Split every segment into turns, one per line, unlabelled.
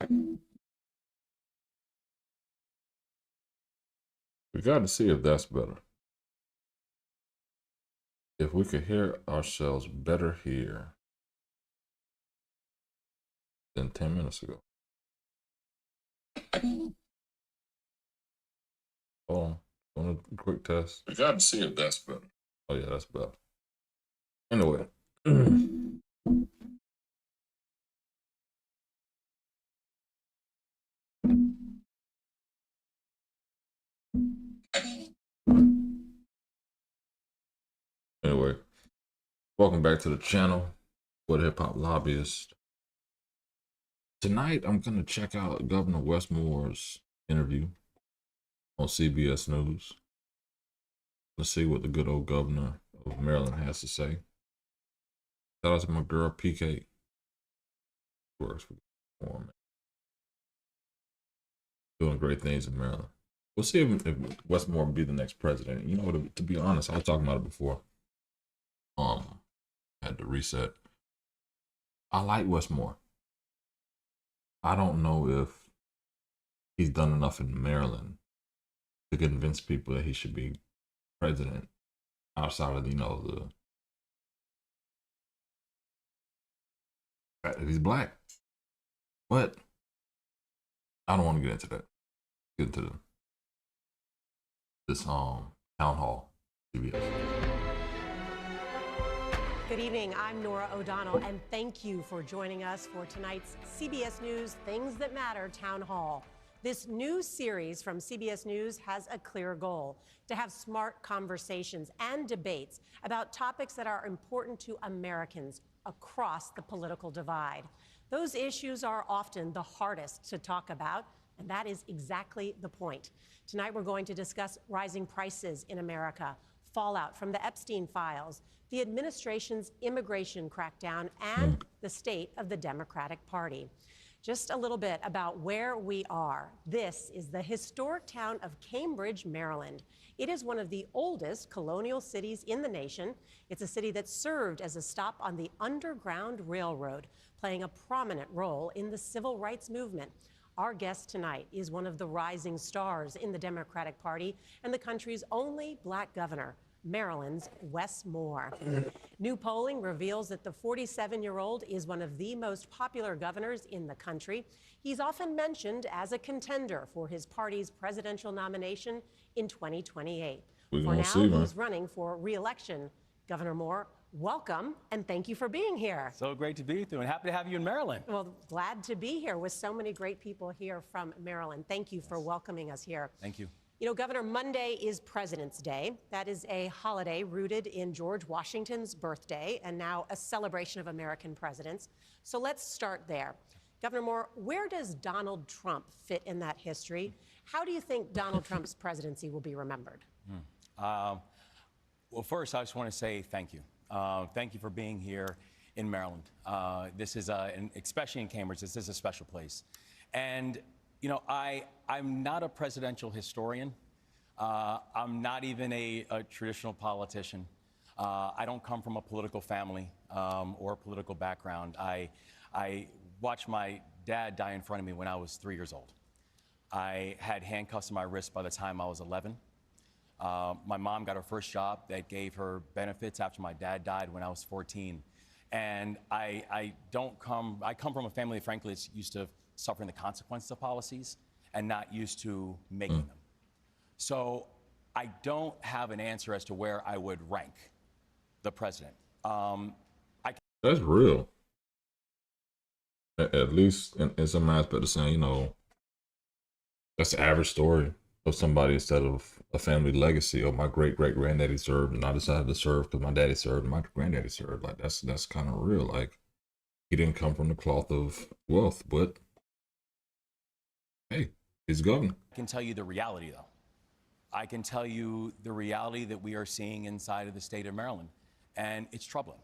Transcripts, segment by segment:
We got to see if that's better. If we could hear ourselves better here than 10 minutes ago. Hold on. Want a quick test? We got to see if that's better. Oh, yeah, that's better. Anyway. Anyway, welcome back to the channel, What Hip Hop Lobbyist. Tonight, I'm going to check out Governor Wes Moore's interview on CBS News. Let's see what the good old governor of Maryland has to say. Shout out to my girl, PK. Works for Moore, doing great things in Maryland. We'll see if Wes Moore will be the next president. You know, to be honest, I was talking about it before. Had to reset. I like Wes Moore. I don't know if he's done enough in Maryland to convince people that he should be president outside of, the fact that he's black. But I don't want to get into that. Get into this town hall, CBS.
Good evening, I'm Nora O'Donnell, and thank you for joining us for tonight's CBS News Things That Matter Town Hall. This new series from CBS News has a clear goal: to have smart conversations and debates about topics that are important to Americans across the political divide. Those issues are often the hardest to talk about, and that is exactly the point. Tonight, we're going to discuss rising prices in America, fallout from the Epstein files, the administration's immigration crackdown, and the state of the Democratic Party. Just a little bit about where we are. This is the historic town of Cambridge, Maryland. It is one of the oldest colonial cities in the nation. It's a city that served as a stop on the Underground Railroad, playing a prominent role in the civil rights movement. Our guest tonight is one of the rising stars in the Democratic Party and the country's only black governor, Maryland's Wes Moore. New polling reveals that the 47-year-old is one of the most popular governors in the country. He's often mentioned as a contender for his party's presidential nomination in 2028. For now, he's running for re-election. Governor Moore, welcome, and thank you for being here.
So great to be with you, and happy to have you in Maryland.
Well, glad to be here with so many great people here from Maryland. Thank you for welcoming us here.
Thank you.
You know, Governor, Monday is President's Day. That is a holiday rooted in George Washington's birthday and now a celebration of American presidents. So let's start there. Governor Moore, where does Donald Trump fit in that history? How do you think Donald Trump's presidency will be remembered?
Well, first, I just want to say thank you. Thank you for being here in Maryland. This is, especially in Cambridge, this is a special place. And you know, I'm not a presidential historian. I'm not even a traditional politician. I don't come from a political family or a political background. I watched my dad die in front of me when I was 3 years old. I had handcuffs on my wrist by the time I was 11. My mom got her first job that gave her benefits after my dad died when I was 14. And I come from a family, frankly, that's used to suffering the consequences of policies and not used to making them. So I don't have an answer as to where I would rank the president.
That's real. At least in some aspect of saying, that's the average story of somebody instead of a family legacy. Or my great-great-granddaddy served and I decided to serve because my daddy served and my granddaddy served. Like that's kind of real. Like he didn't come from the cloth of wealth, but hey, he's governor.
I can tell you the reality, though. I can tell you the reality that we are seeing inside of the state of Maryland. And it's troubling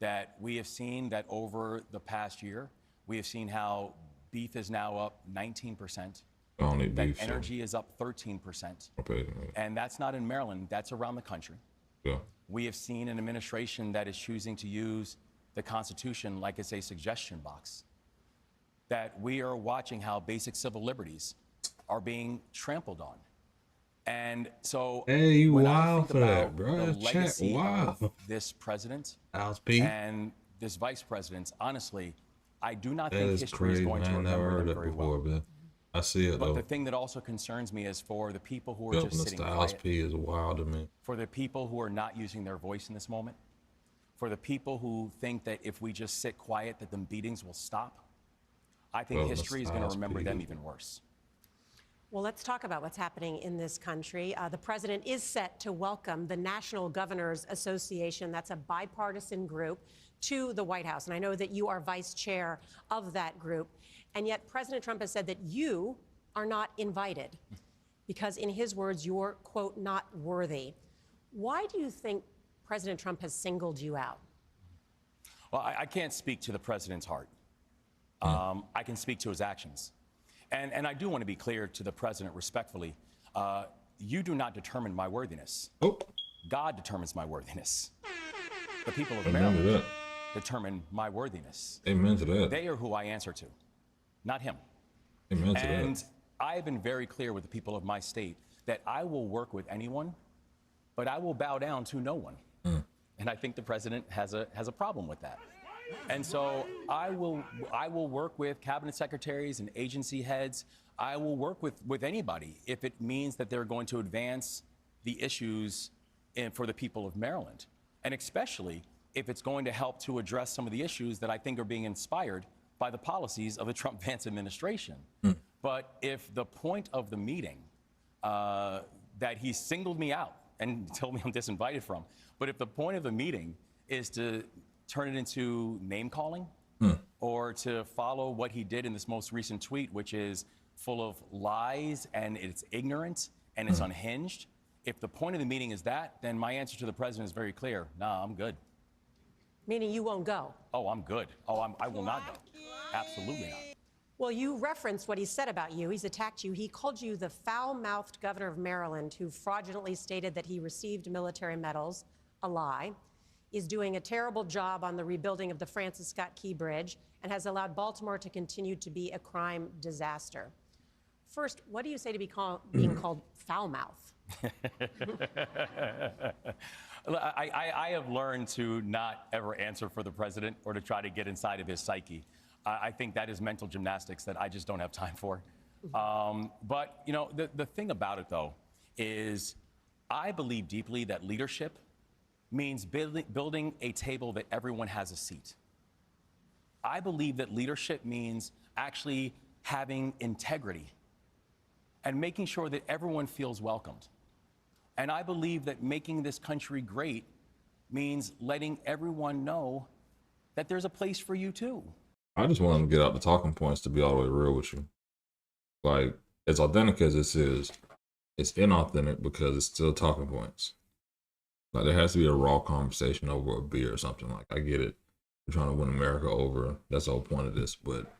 that we have seen that over the past year, we have seen how beef is now up 19%.
Only beef.
Energy is up 13%.
Okay.
And that's not in Maryland, that's around the country.
Yeah.
We have seen an administration that is choosing to use the Constitution like it's a suggestion box. that we are watching how basic civil liberties are being trampled on. And so
Hey, you
when I
wild
think
for
about
that, bro.
the
That's chat
legacy
wild.
of this president
House P.
and this vice president, honestly, I do not
That
think
is
history is
crazy,
going
man.
to
I never
remember
heard
them
that
very
before,
well.
man. I see it,
But
though.
the thing that also concerns me is for the people who are
Governor
just sitting
Styles
quiet,
P is wild to me.
for the people who are not using their voice in this moment, for the people who think that if we just sit quiet that the beatings will stop, I think
Governor
history is going to
Styles
remember
P.
them even worse.
Well, let's talk about what's happening in this country. The president is set to welcome the National Governors Association, that's a bipartisan group, to the White House. And I know that you are vice chair of that group. And yet President Trump has said that you are not invited because, in his words, you're, quote, not worthy. Why do you think President Trump has singled you out?
Well, I can't speak to the president's heart. I can speak to his actions. And I do want to be clear to the president respectfully. You do not determine my worthiness.
Oh,
God determines my worthiness. The people of
amen to
Maryland
that.
determine my worthiness.
Amen to that.
They are who I answer to, not him.
Amen to
And
that.
I have been very clear with the people of my state that I will work with anyone, but I will bow down to no one. And I think the president has a problem with that. And so I will work with cabinet secretaries and agency heads. I will work with anybody if it means that they're going to advance the issues for the people of Maryland. And especially if it's going to help to address some of the issues that I think are being inspired by the policies of the Trump-Vance administration. But if the point of the meeting that he singled me out and told me I'm disinvited from, but if the point of the meeting is to turn it into name calling or to follow what he did in this most recent tweet, which is full of lies and it's ignorant and it's unhinged, if the point of the meeting is that, then my answer to the president is very clear. Nah, I'm good.
Meaning you won't go.
Oh, I'm good. Oh, I will not go. Absolutely not.
Well, you referenced what he said about you. He's attacked you. He called you the foul-mouthed governor of Maryland who fraudulently stated that he received military medals, a lie, is doing a terrible job on the rebuilding of the Francis Scott Key Bridge, and has allowed Baltimore to continue to be a crime disaster. First, what do you say to being called foul-mouthed?
I have learned to not ever answer for the president or to try to get inside of his psyche. I think that is mental gymnastics that I just don't have time for. But, you know, the thing about it, though, is I believe deeply that leadership means building a table that everyone has a seat. I believe that leadership means actually having integrity and making sure that everyone feels welcomed. And I believe that making this country great means letting everyone know that there's a place for you too.
I just want to get out the talking points, to be all the way real with you. Like, as authentic as this is, it's inauthentic because it's still talking points. Like, there has to be a raw conversation over a beer or something. Like, I get it. We're trying to win America over. That's the whole point of this. But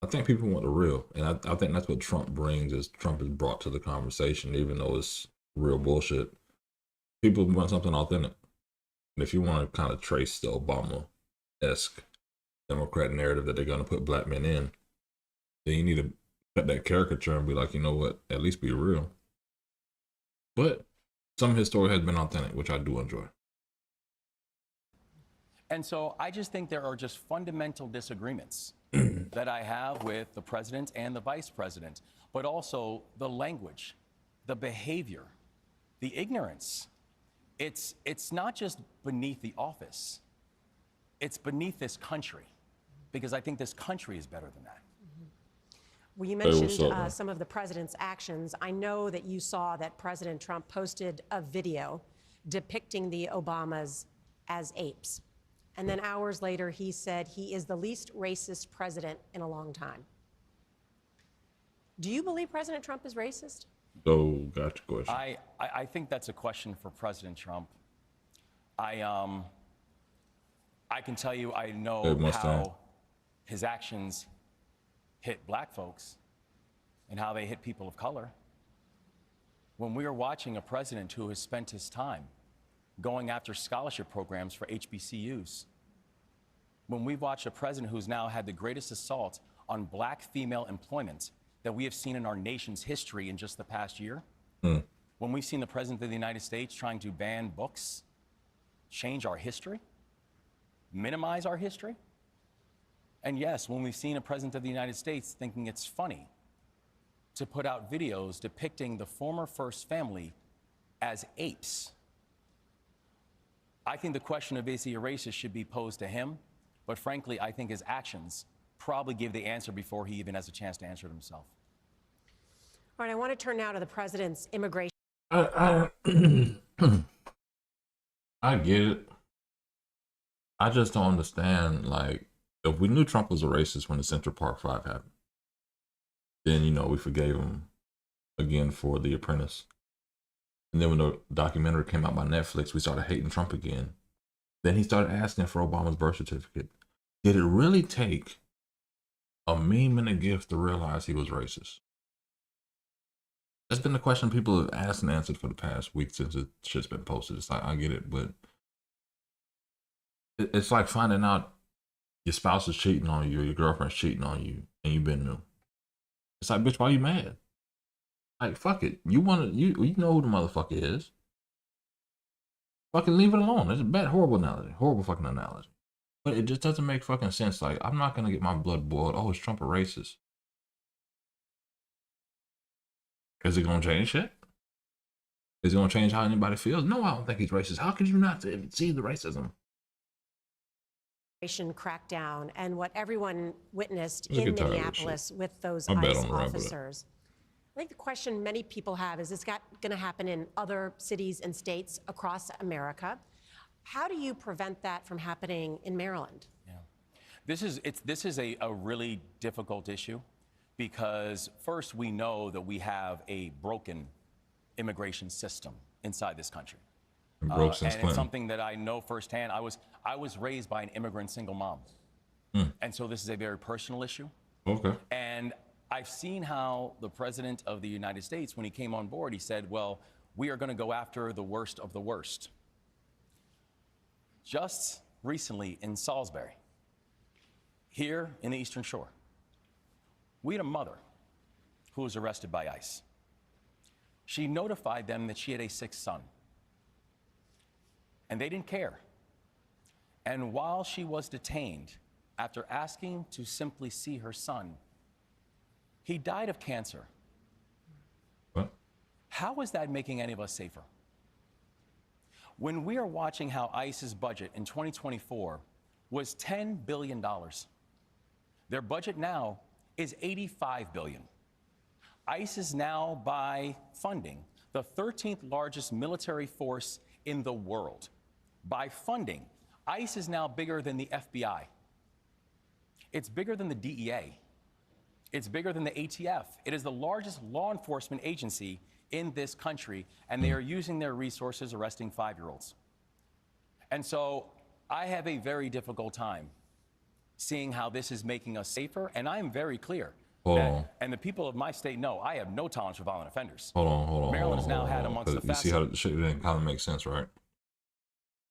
I think people want the real. And I think that's what Trump brings, is Trump is brought to the conversation, even though it's real bullshit. People want something authentic. And if you want to kind of trace the Obama-esque Democrat narrative that they're going to put black men in, then you need to cut that caricature and be like, you know what, at least be real. But some of his story has been authentic, which I do enjoy.
And so I just think there are just fundamental disagreements that I have with the president and the vice president, but also the language, the behavior, the ignorance. It's not just beneath the office, it's beneath this country, because I think this country is better than that.
Well, you
Hey, what's
mentioned
up, man?
some of the president's actions. I know that you saw that President Trump posted a video depicting the Obamas as apes. And then hours later, he said he is the least racist president in a long time. Do you believe President Trump is racist?
So, got your question.
I think that's a question for President Trump. I can tell you I
Hey,
know
Mustang.
how his actions hit black folks and how they hit people of color. When we are watching a president who has spent his time going after scholarship programs for HBCUs, when we've watched a president who's now had the greatest assault on black female employment that we have seen in our nation's history in just the past year. When we've seen the President of the United States trying to ban books, change our history, minimize our history. And yes, when we've seen a President of the United States thinking it's funny to put out videos depicting the former First Family as apes. I think the question of is he a racist should be posed to him, but frankly, I think his actions probably give the answer before he even has a chance to answer it himself.
All right, I want to turn now to the president's immigration.
I get it. I just don't understand. Like, if we knew Trump was a racist when the Central Park Five happened, then, you know, we forgave him again for The Apprentice. And then when the documentary came out by Netflix, we started hating Trump again. Then he started asking for Obama's birth certificate. Did it really take a meme and a gift to realize he was racist? That's been the question people have asked and answered for the past week since the shit's been posted. It's like, I get it, but it's like finding out your spouse is cheating on you or your girlfriend's cheating on you and you've been new. It's like, bitch, why you mad? Like, fuck it. You know who the motherfucker is. Fucking leave it alone. It's a bad, horrible analogy. Horrible fucking analogy. But it just doesn't make fucking sense. Like, I'm not gonna get my blood boiled. Oh, is Trump a racist? Is it gonna change shit? Is it gonna change how anybody feels? No, I don't think he's racist. How could you not see the racism?
Crackdown and what everyone witnessed
Let's
in
get tired of this
Minneapolis with those
I bet
ICE
on the ramp with it.
officers. I think the question many people have is this going to happen in other cities and states across America? How do you prevent that from happening in Maryland?
Yeah. This is a really difficult issue because first we know that we have a broken immigration system inside this country.
Broke since
And it's
Clinton.
something that I know firsthand. I was raised by an immigrant single mom. And so this is a very personal issue.
Okay.
And I've seen how the President of the United States, when he came on board, he said, well, we are going to go after the worst of the worst. Just recently in Salisbury, here in the Eastern Shore, we had a mother who was arrested by ICE. She notified them that she had a sick son. And they didn't care. And while she was detained, after asking to simply see her son, he died of cancer.
What?
How is that making any of us safer? When we are watching how ICE's budget in 2024 was $10 billion, their budget now is $85 billion. ICE is now, by funding, the 13th largest military force in the world. By funding, ICE is now bigger than the FBI. It's bigger than the DEA. It's bigger than the ATF. It is the largest law enforcement agency in this country, and they are using their resources arresting 5-year-olds. And so I have a very difficult time seeing how this is making us safer, and I am very clear. And the people of my state know I have no tolerance for violent offenders.
Hold on.
Maryland has now had amongst the
You see
fastest.
how the shit didn't kind of make sense, right?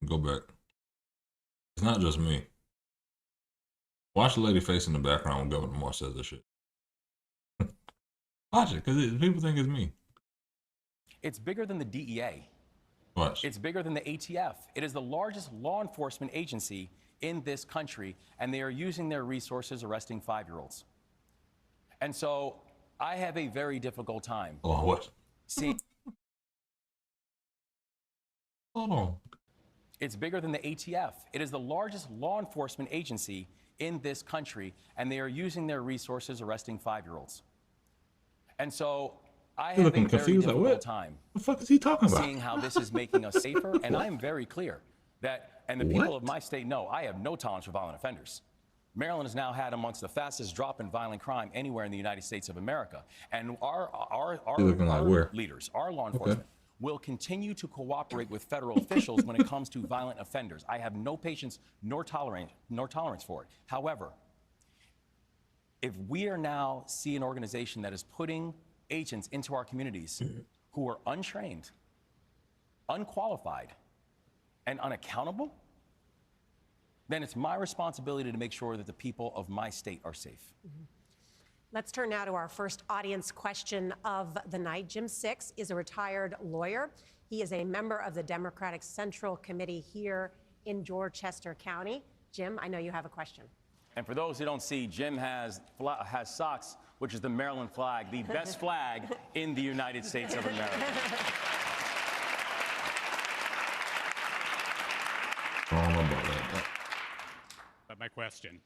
Go back. It's not just me. Watch the lady face in the background when Governor Moore says this shit. Watch it, because people think it's me.
It's bigger than the DEA.
Watch.
It's bigger than the ATF. It is the largest law enforcement agency in this country, and they are using their resources arresting 5-year-olds. And so I have a very difficult time
Oh, what?
seeing.
Hold on.
It's bigger than the ATF. It is the largest law enforcement agency in this country, and they are using their resources arresting 5-year-olds. And so I have a
looking
very
confused, like,
difficult
what?
time
What the fuck is he talking about?
seeing how this is making us safer. And I am very clear that, and the people
What?
of my state know, I have no tolerance for violent offenders. Maryland has now had amongst the fastest drop in violent crime anywhere in the United States of America. And our
looking like where?
leaders, our law enforcement, will continue to cooperate with federal officials when it comes to violent offenders. I have no patience nor tolerance for it. However, if we are now see an organization that is putting agents into our communities who are untrained, unqualified, and unaccountable, then it's my responsibility to make sure that the people of my state are safe.
Let's turn now to our first audience question of the night. Jim Six is a retired lawyer. He is a member of the Democratic Central Committee here in Dorchester County. Jim, I know you have a question.
And for those who don't see, Jim has socks, which is the Maryland flag, the best flag in the United States of America.
I don't know about that.
But my question.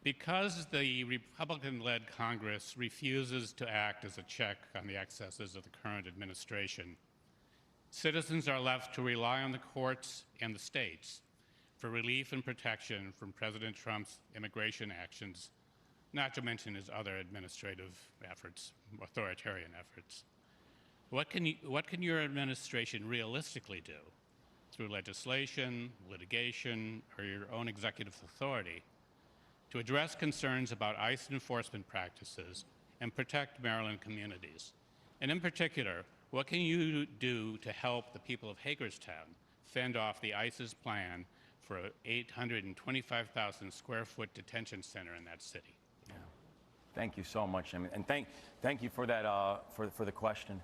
Because the Republican-led Congress refuses to act as a check on the excesses of the current administration, citizens are left to rely on the courts and the states for relief and protection from President Trump's immigration actions, not to mention his other administrative efforts, authoritarian efforts. What can your administration realistically do through legislation, litigation, or your own executive authority to address concerns about ICE enforcement practices and protect Maryland communities? And in particular, what can you do to help the people of Hagerstown fend off the ICE's plan for an 825,000 square foot detention center in that city?
Yeah. Thank you so much, Jim. And thank you for that, for the question.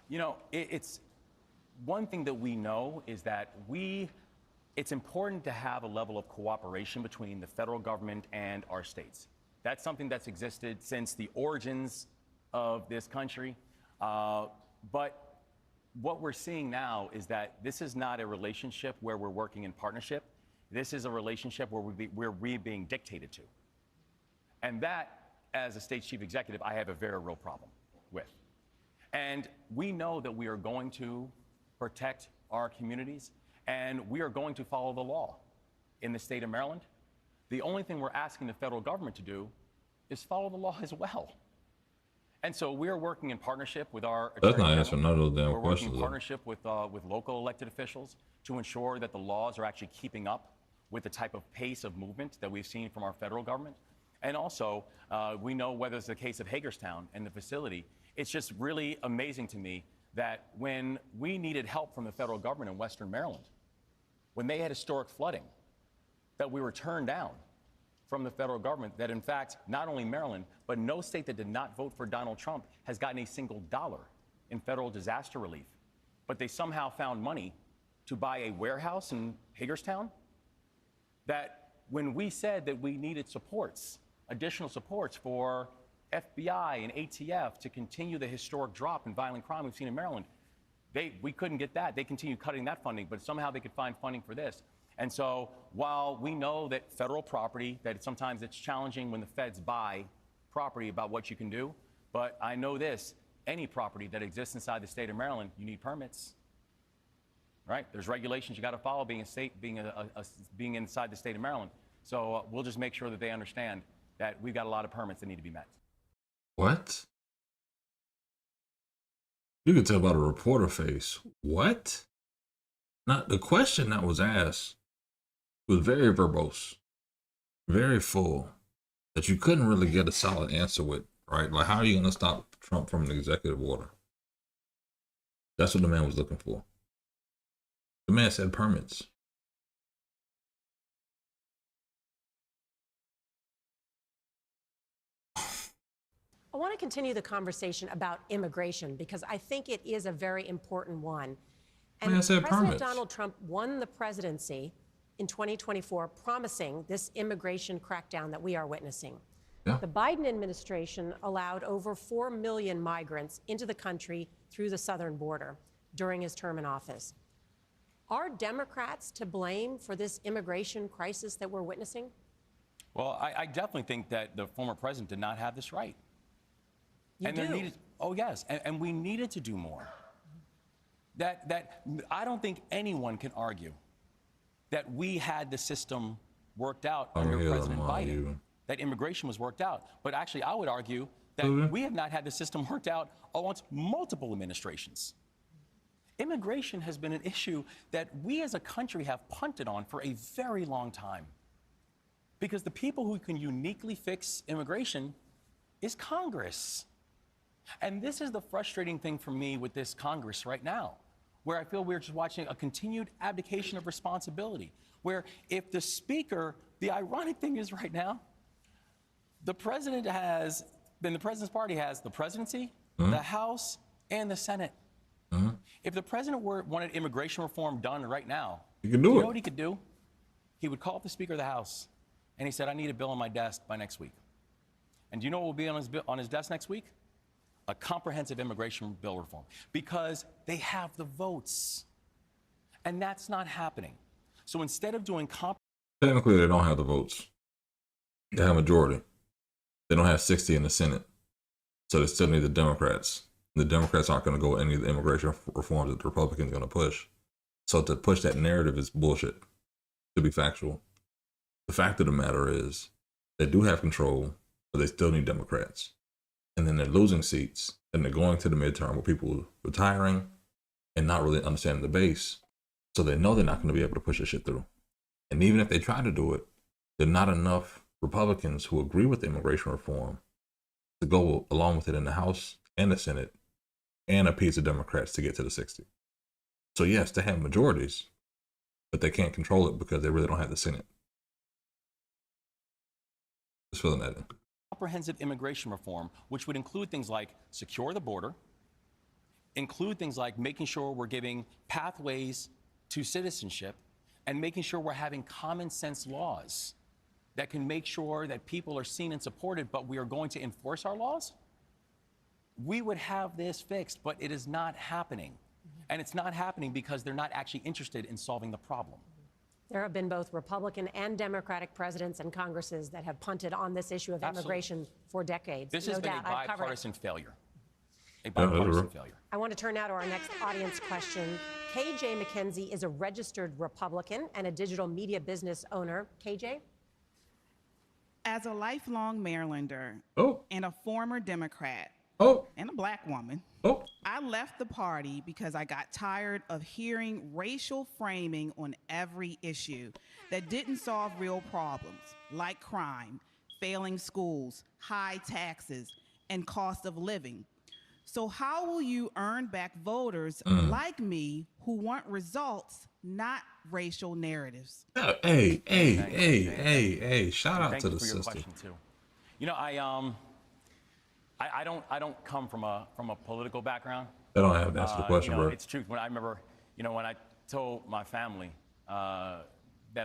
You know, it's one thing that we know is that it's important to have a level of cooperation between the federal government and our states. That's something that's existed since the origins of this country. But what we're seeing now is that this is not a relationship where we're working in partnership. This is a relationship where we're being dictated to. And that, as a state chief executive, I have a very real problem with. And we know that we are going to protect our communities, and we are going to follow the law in the state of Maryland. The only thing we're asking the federal government to do is follow the law as well. And so we're working in partnership with our
That's
Attorney
not answering
General.
none of those damn
We're working
questions,
in
though.
partnership with local elected officials to ensure that the laws are actually keeping up with the type of pace of movement that we've seen from our federal government. And also, we know whether it's the case of Hagerstown and the facility, it's just really amazing to me that when we needed help from the federal government in Western Maryland, when they had historic flooding, that we were turned down from the federal government, that in fact, not only Maryland, but no state that did not vote for Donald Trump has gotten a single dollar in federal disaster relief. But they somehow found money to buy a warehouse in Hagerstown. That when we said that we needed supports, additional supports for FBI and ATF to continue the historic drop in violent crime we've seen in Maryland, we couldn't get that. They continued cutting that funding, but somehow they could find funding for this. And so while we know that federal property, that sometimes it's challenging when the feds buy property about what you can do, but I know this, any property that exists inside the state of Maryland, you need permits, right? There's regulations you got to follow being being inside the state of Maryland. So we'll just make sure that they understand that we've got a lot of permits that need to be met.
What? You could tell by the reporter face. What? Now, the question that was asked was very verbose, very full, that you couldn't really get a solid answer with, right? Like, how are you going to stop Trump from an executive order? That's what the man was looking for. The man said permits.
I want to continue the conversation about immigration because I think it is a very important one. And
I said
President
permits.
Donald Trump won the presidency in 2024, promising this immigration crackdown that we are witnessing.
Yeah.
The Biden administration allowed over 4 million migrants into the country through the southern border during his term in office. Are Democrats to blame for this immigration crisis that we're witnessing?
Well, I definitely think that the former president did not have this right.
You
and
do?
there needed, oh yes, and we needed to do more. That I don't think anyone can argue that we had the system worked out under President Biden, that immigration was worked out. But actually, I would argue that we have not had the system worked out amongst multiple administrations. Immigration has been an issue that we as a country have punted on for a very long time. Because the people who can uniquely fix immigration is Congress. And this is the frustrating thing for me with this Congress right now, where I feel we're just watching a continued abdication of responsibility, where if the speaker, the ironic thing is right now, The president has, then the president's party has the presidency, the House, and the Senate. If the president wanted immigration reform done right now,
You can do
you
it.
know what he could do? He would call up the Speaker of the House, and he said, I need a bill on my desk by next week. And do you know what will be on his desk next week? A comprehensive immigration bill reform, because they have the votes. And that's not happening. So instead of doing
Technically, they don't have the votes. They have a majority. They don't have 60 in the Senate. So they still need the Democrats. The Democrats aren't going to go with any of the immigration reforms that the Republicans are going to push. So to push that narrative is bullshit, to be factual. The fact of the matter is they do have control, but they still need Democrats. And then they're losing seats, and they're going to the midterm with people retiring and not really understanding the base. So they know they're not going to be able to push this shit through. And even if they try to do it, there are not enough Republicans who agree with immigration reform to go along with it in the House and the Senate and appease the Democrats to get to the 60. So yes, they have majorities, but they can't control it because they really don't have the Senate. Just filling that in.
comprehensive immigration reform, which would include things like secure the border, include things like making sure we're giving pathways to citizenship, and making sure we're having common sense laws that can make sure that people are seen and supported, but we are going to enforce our laws, we would have this fixed, but it is not happening. And it's not happening because they're not actually interested in solving the problem.
There have been both Republican and Democratic presidents and Congresses that have punted on this issue of
Absolutely.
immigration for decades.
This
No
has been a
doubt. I've covered it.
bipartisan failure. A
that's
bipartisan
right.
failure.
I want to turn now to our next audience question. KJ McKenzie is a registered Republican and a digital media business owner. KJ?
As a lifelong Marylander
Oh,
and a former Democrat
oh,
and a black woman,
oh.
I left the party because I got tired of hearing racial framing on every issue that didn't solve real problems like crime, failing schools, high taxes, and cost of living. So how will you earn back voters like me who want results, not racial narratives?
Yeah, hey, shout out
Thank
to
you
the
for your
sister.
question too. You know, I don't come from a political background.
They don't have to answer the question,
you know,
bro.
it's true. When I remember, you know, when I told my family that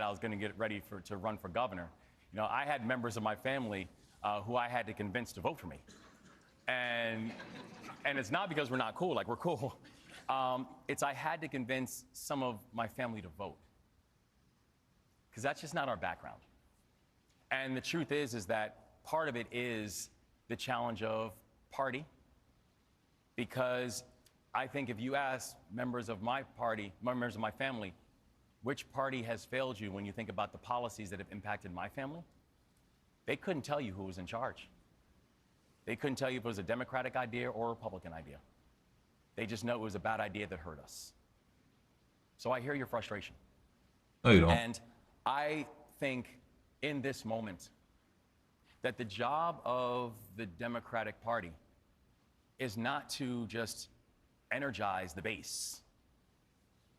I was going to get ready to run for governor, you know, I had members of my family who I had to convince to vote for me, and it's not because we're not cool. Like, we're cool. It's I had to convince some of my family to vote because that's just not our background. And the truth is that part of it is the challenge of party, because I think if you ask members of my party, members of my family, which party has failed you when you think about the policies that have impacted my family, they couldn't tell you who was in charge. They couldn't tell you if it was a Democratic idea or a Republican idea. They just know it was a bad idea that hurt us. So I hear your frustration.
No, you don't.
And I think in this moment that the job of the Democratic Party is not to just energize the base.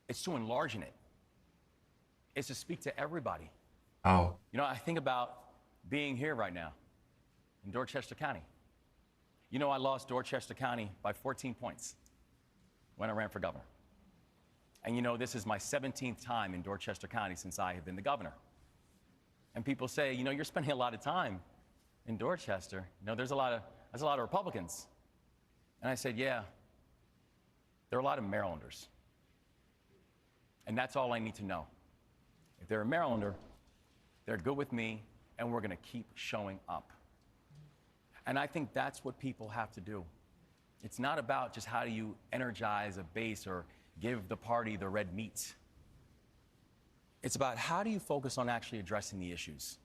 It's to enlarge it. It's to speak to everybody.
Oh,
You know, I think about being here right now in Dorchester County. You know, I lost Dorchester County by 14 points when I ran for governor. And you know, this is my 17th time in Dorchester County since I have been the governor. And people say, you know, you're spending a lot of time in Dorchester. You know, there's a lot of Republicans. And I said, yeah, there are a lot of Marylanders. And that's all I need to know. If they're a Marylander, they're good with me, and we're going to keep showing up. And I think that's what people have to do. It's not about just how do you energize a base or give the party the red meat. It's about how do you focus on actually addressing the issues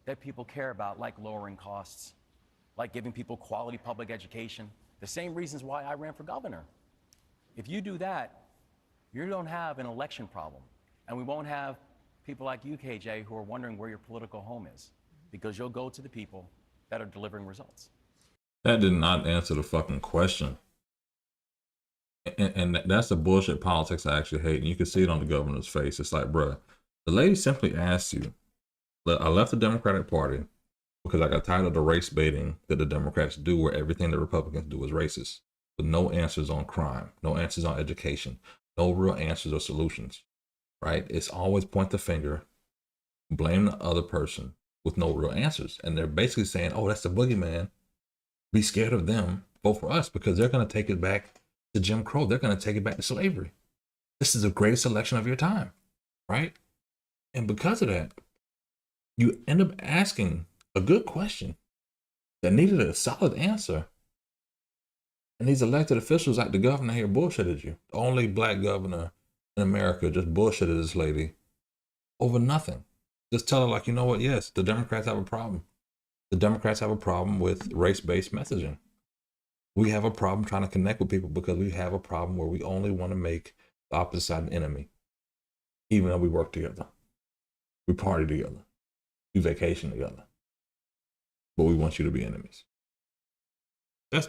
that people care about, like lowering costs, like giving people quality public education, the same reasons why I ran for governor. If you do that, you don't have an election problem. And we won't have people like you, KJ, who are wondering where your political home is, because you'll go to the people that are delivering results.
that did not answer the fucking question. And that's the bullshit politics I actually hate. And you can see it on the governor's face. It's like, bruh, the lady simply asked you, I left the Democratic Party because I got tired of the race baiting that the Democrats do, where everything the Republicans do is racist, with no answers on crime, no answers on education, no real answers or solutions, right? It's always point the finger, blame the other person with no real answers. And they're basically saying, oh, that's the boogeyman. Be scared of them. Vote for us because they're going to take it back to Jim Crow. They're going to take it back to slavery. This is the greatest election of your time, right? And because of that, you end up asking a good question that needed a solid answer. And these elected officials, like the governor here, bullshitted you. The only black governor in America just bullshitted this lady over nothing. Just tell her, like, you know what? Yes, the Democrats have a problem. The Democrats have a problem with race-based messaging. We have a problem trying to connect with people because we have a problem where we only want to make the opposite side an enemy, even though we work together. We party together. We vacation together. But we want you to be enemies. That's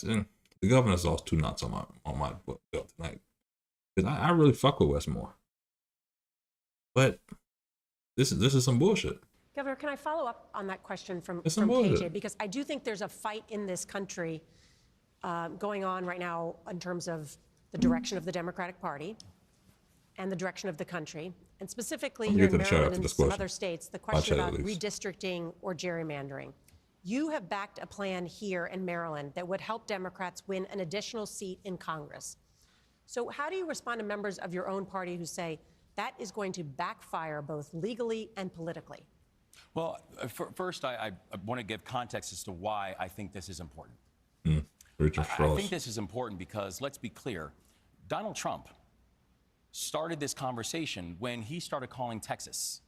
and the governor's lost 2 knots on my belt tonight. Because I really fuck with Westmore. But this is some bullshit.
Governor, can I follow up on that question from
bullshit.
KJ? Because I do think there's a fight in this country going on right now in terms of the direction of the Democratic Party and the direction of the country, and specifically here in Maryland and some other states, the question about redistricting or gerrymandering. You have backed a plan here in Maryland that would help Democrats win an additional seat in Congress. So how do you respond to members of your own party who say that is going to backfire both legally and politically?
Well, first, I want to give context as to why I think this is important. I think this is important because, let's be clear, Donald Trump started this conversation when he started calling Texas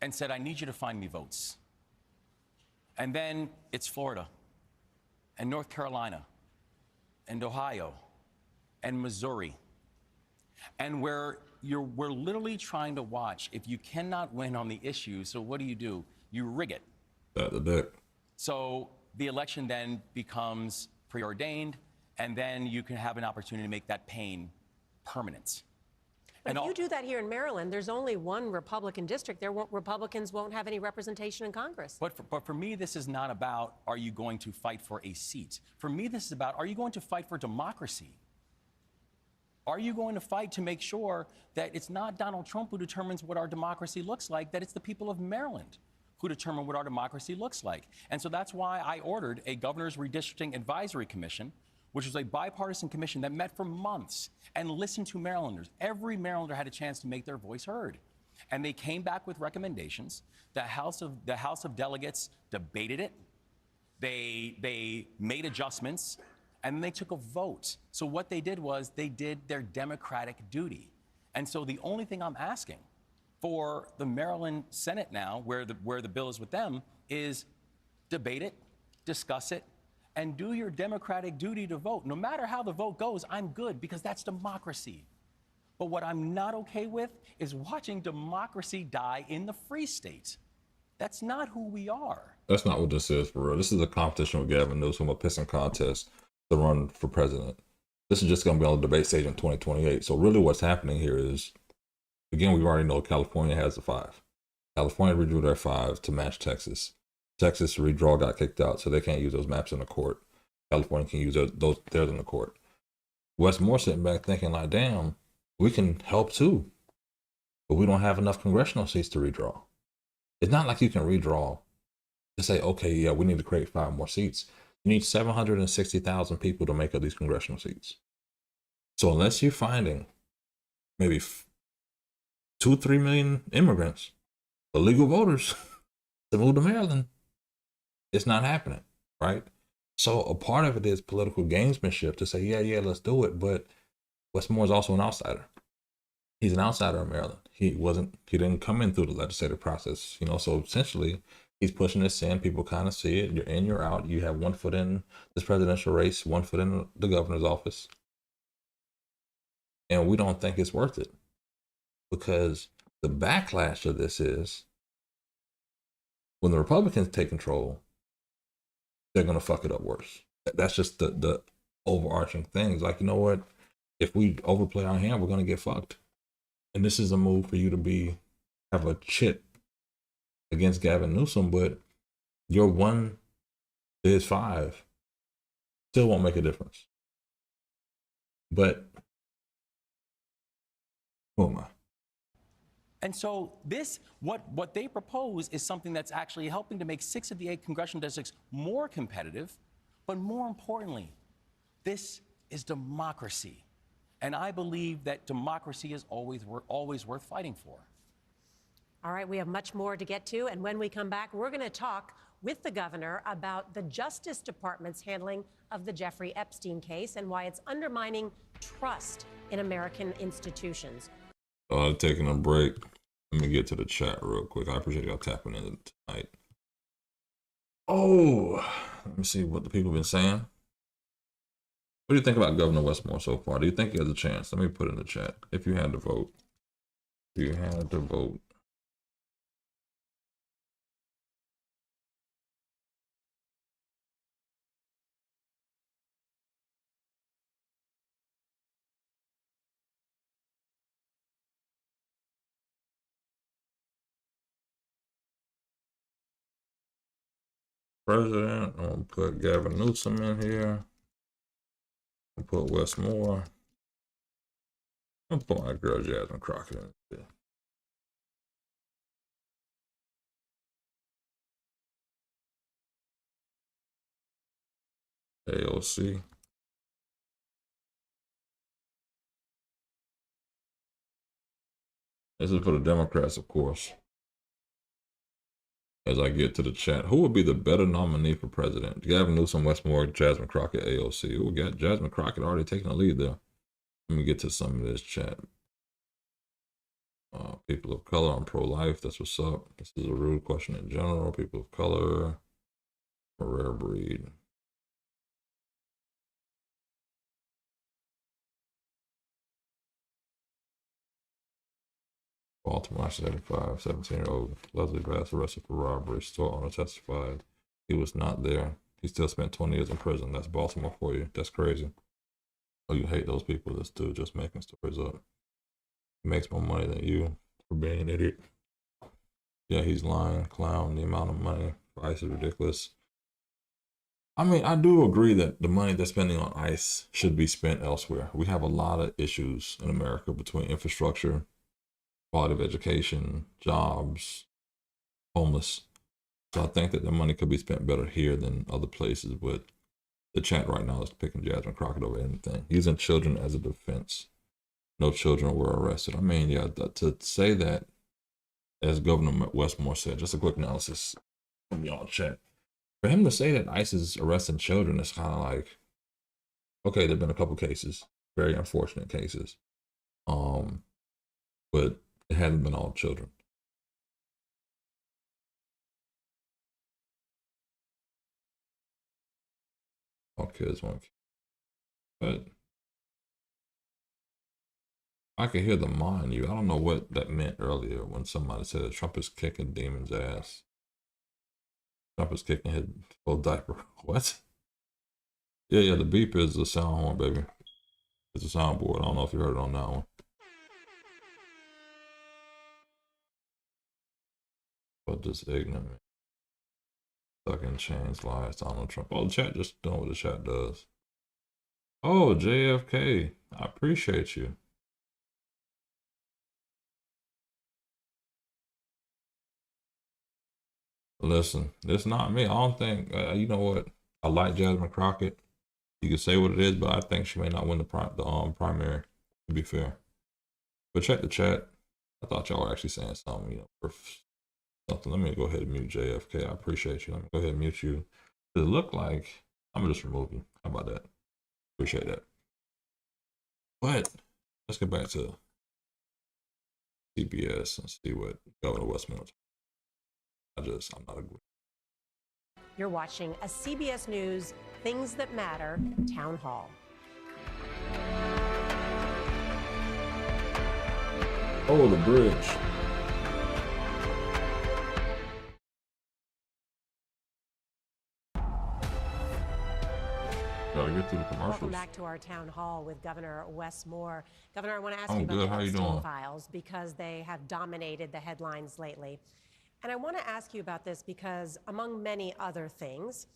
and said, I need you to find me votes. And then it's Florida and North Carolina and Ohio and Missouri. And we're literally trying to watch. If you cannot win on the issue, so what do? You rig it. So the election then becomes preordained, and then you can have an opportunity to make that pain permanent.
But if you do that here in Maryland, there's only one Republican district. Republicans won't have any representation in Congress.
But for me, this is not about, are you going to fight for a seat? For me, this is about, are you going to fight for democracy? Are you going to fight to make sure that it's not Donald Trump who determines what our democracy looks like, that it's the people of Maryland who determine what our democracy looks like? And so that's why I ordered a Governor's Redistricting Advisory Commission, which was a bipartisan commission that met for months and listened to Marylanders. Every Marylander had a chance to make their voice heard. And they came back with recommendations. The House of Delegates debated it. They made adjustments. And then they took a vote. So what they did was they did their democratic duty. And so the only thing I'm asking for the Maryland Senate now, where the bill is with them, is debate it, discuss it, and do your democratic duty to vote. No matter how the vote goes, I'm good, because that's democracy. But what I'm not okay with is watching democracy die in the free state. That's not who we are.
That's not what this is, for real. This is a competition with Gavin Newsom, a pissing contest to run for president. This is just going to be on the debate stage in 2028. So really what's happening here is, again, we already know California has the 5. California redrew their 5 to match Texas. Texas redraw got kicked out, so they can't use those maps in the court. California can use those theirs in the court. Westmore sitting back thinking like, damn, we can help too, but we don't have enough congressional seats to redraw. It's not like you can redraw to say, okay, yeah, we need to create 5 more seats. You need 760,000 people to make up these congressional seats. So unless you're finding maybe 2-3 million immigrants, illegal voters, to move to Maryland, it's not happening, right? So a part of it is political gamesmanship to say, yeah, let's do it. But Westmore is also an outsider. He's an outsider in Maryland. He didn't come in through the legislative process, so essentially he's pushing this in. People kind of see it. You're in, you're out. You have 1 foot in this presidential race, 1 foot in the governor's office. And we don't think it's worth it, because the backlash of this is when the Republicans take control, they're going to fuck it up worse. That's just the overarching things. Like, you know what? If we overplay our hand, we're going to get fucked. And this is a move for you to have a chit against Gavin Newsom, but Your 1 is 5 still won't make a difference. But who am I?
And so this, what they propose is something that's actually helping to make 6 of the 8 congressional districts more competitive, but more importantly, this is democracy. And I believe that democracy is always worth fighting for.
All right, we have much more to get to, and when we come back, we're going to talk with the governor about the Justice Department's handling of the Jeffrey Epstein case and why it's undermining trust in American institutions.
Taking a break. Let me get to the chat real quick. I appreciate y'all tapping in tonight. Oh, let me see what the people have been saying. What do you think about Governor Westmore so far? Do you think he has a chance? Let me put in the chat. If you had to vote. If you had to vote. President, I'm gonna put Gavin Newsom in here. I'll put Westmore. I'm gonna put my girl Jasmine Crockett in here. AOC. This is for the Democrats, of course. As I get to the chat, who would be the better nominee for president? Gavin Newsom, Westmore, Jasmine Crockett, AOC. We got Jasmine Crockett already taking the lead there. Let me get to some of this chat. People of color, I'm pro-life. That's what's up. This is a rude question in general. People of color, a rare breed. Baltimore, 1975, 17-year-old Leslie Bass arrested for robbery. Store owner testified he was not there. He still spent 20 years in prison. That's Baltimore for you. That's crazy. Oh, you hate those people. This dude just making stories up. He makes more money than you for being an idiot. Yeah, he's lying. Clown. The amount of money for ICE is ridiculous. I mean, I do agree that the money they're spending on ICE should be spent elsewhere. We have a lot of issues in America between infrastructure, quality of education, jobs, homeless. So I think that the money could be spent better here than other places. But the chat right now is picking Jasmine Crockett over anything. Using children as a defense. No children were arrested. I mean, yeah, to say that, as Governor Westmore said, just a quick analysis from y'all chat. For him to say that ICE is arresting children is kind of like, okay, there've been a couple cases, very unfortunate cases, but it hasn't been all children. All kids, one kid. But I could hear the mind you. I don't know what that meant earlier when somebody said Trump is kicking Demon's ass. Trump is kicking his full diaper. What? Yeah, the beep is the sound horn, baby. It's a soundboard. I don't know if you heard it on that one. But just ignorant. Stuck in chains, lies, Donald Trump. Oh, the chat just doing what the chat does. Oh, JFK. I appreciate you. Listen, it's not me. I don't think, you know what? I like Jasmine Crockett. You can say what it is, but I think she may not win the primary, to be fair. But check the chat. I thought y'all were actually saying something, you know, for something. Let me go ahead and mute JFK. I appreciate you. Let me go ahead and mute you. Does it look like I'm gonna just remove you? How about that? Appreciate that. But let's get back to CBS and see what Governor Westmore. I'm not agreeing.
You're watching a CBS News Things That Matter Town Hall.
Oh, the bridge. Gotta get through the commercials.
Welcome back to our town hall with Governor Westmore. Governor, I want to ask you
I'm
about
good.
the
How you
Epstein
doing?
files because they have dominated the headlines lately. And I want to ask you about this because, among many other things,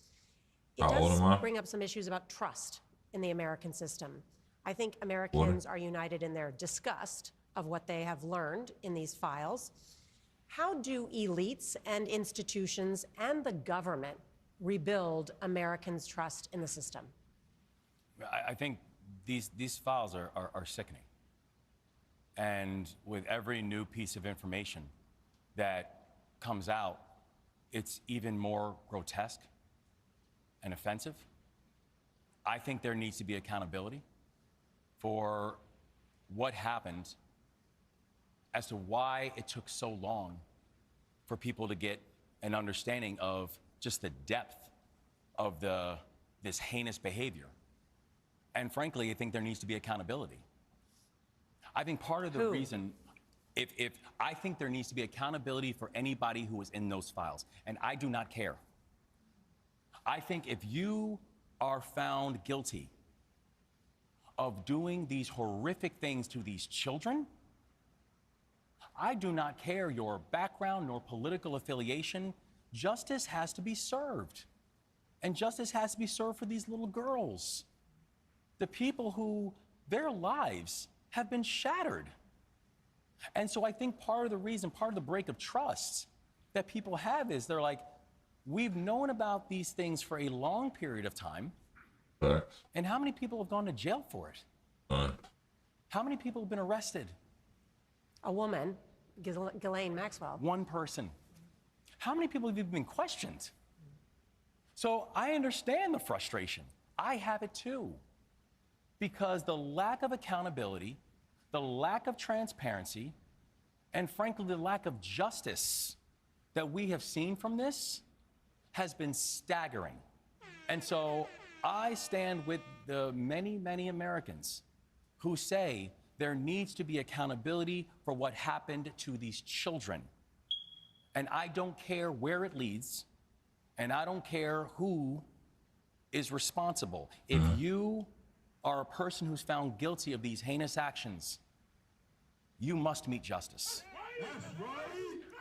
it
How old
does
am I?
bring up some issues about trust in the American system. I think Americans are united in their disgust of what they have learned in these files. How do elites and institutions and the government rebuild Americans' trust in the system?
I think these files are sickening. And with every new piece of information that comes out, it's even more grotesque and offensive. I think there needs to be accountability for what happened as to why it took so long for people to get an understanding of just the depth of this heinous behavior. And frankly, I think there needs to be accountability. I think part of the reason, if I think there needs to be accountability for anybody who was in those files, and I do not care. I think if you are found guilty of doing these horrific things to these children, I do not care your background nor political affiliation. Justice has to be served. And justice has to be served for these little girls. The people who their lives have been shattered. And so I think part of the reason, part of the break of trust that people have is they're like, we've known about these things for a long period of time.
Facts.
And how many people have gone to jail for it?
Facts.
How many people have been arrested?
A woman, Ghislaine Maxwell.
One person. How many people have even been questioned? So I understand the frustration. I have it too. Because the lack of accountability, the lack of transparency, and frankly, the lack of justice that we have seen from this has been staggering. And so I stand with the many, many Americans who say there needs to be accountability for what happened to these children. And I don't care where it leads, and I don't care who is responsible. If you are a person who's found guilty of these heinous actions, you must meet justice.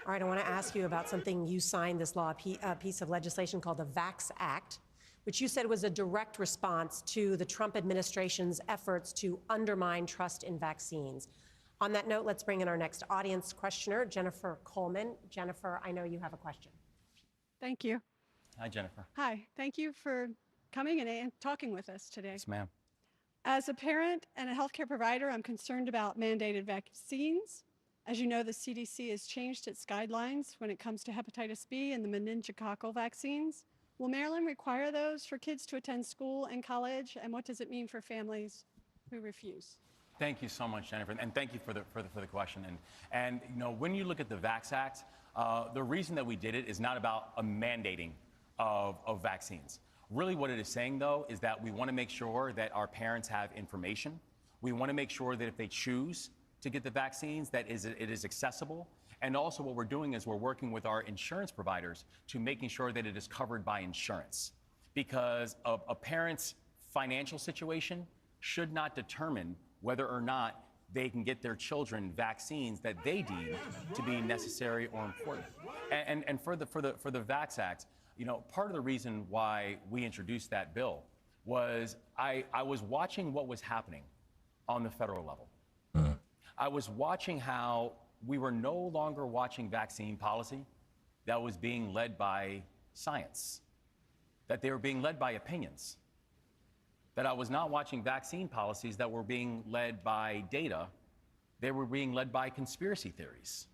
All right, I want to ask you about something you signed, this law, piece of legislation called the VAX Act, which you said was a direct response to the Trump administration's efforts to undermine trust in vaccines. On that note, let's bring in our next audience questioner, Jennifer Coleman. Jennifer, I know you have a question.
Thank you.
Hi, Jennifer.
Hi, thank you for coming and talking with us today.
Yes, ma'am.
As a parent and a healthcare provider, I'm concerned about mandated vaccines. As you know, the CDC has changed its guidelines when it comes to hepatitis B and the meningococcal vaccines. Will Maryland require those for kids to attend school and college? And what does it mean for families who refuse?
Thank you so much, Jennifer, and thank you for the question. And you know, when you look at the VAX Act, the reason that we did it is not about a mandating of vaccines. Really what it is saying, though, is that we want to make sure that our parents have information. We want to make sure that if they choose to get the vaccines, that it is accessible. And also what we're doing is we're working with our insurance providers to making sure that it is covered by insurance. Because a parent's financial situation should not determine whether or not they can get their children vaccines that they deem to be necessary or important. And for the VAX Act, you know, part of the reason why we introduced that bill was I was watching what was happening on the federal level. I was watching how we were no longer watching vaccine policy that was being led by science, that they were being led by opinions, that I was not watching vaccine policies that were being led by data, they were being led by conspiracy theories.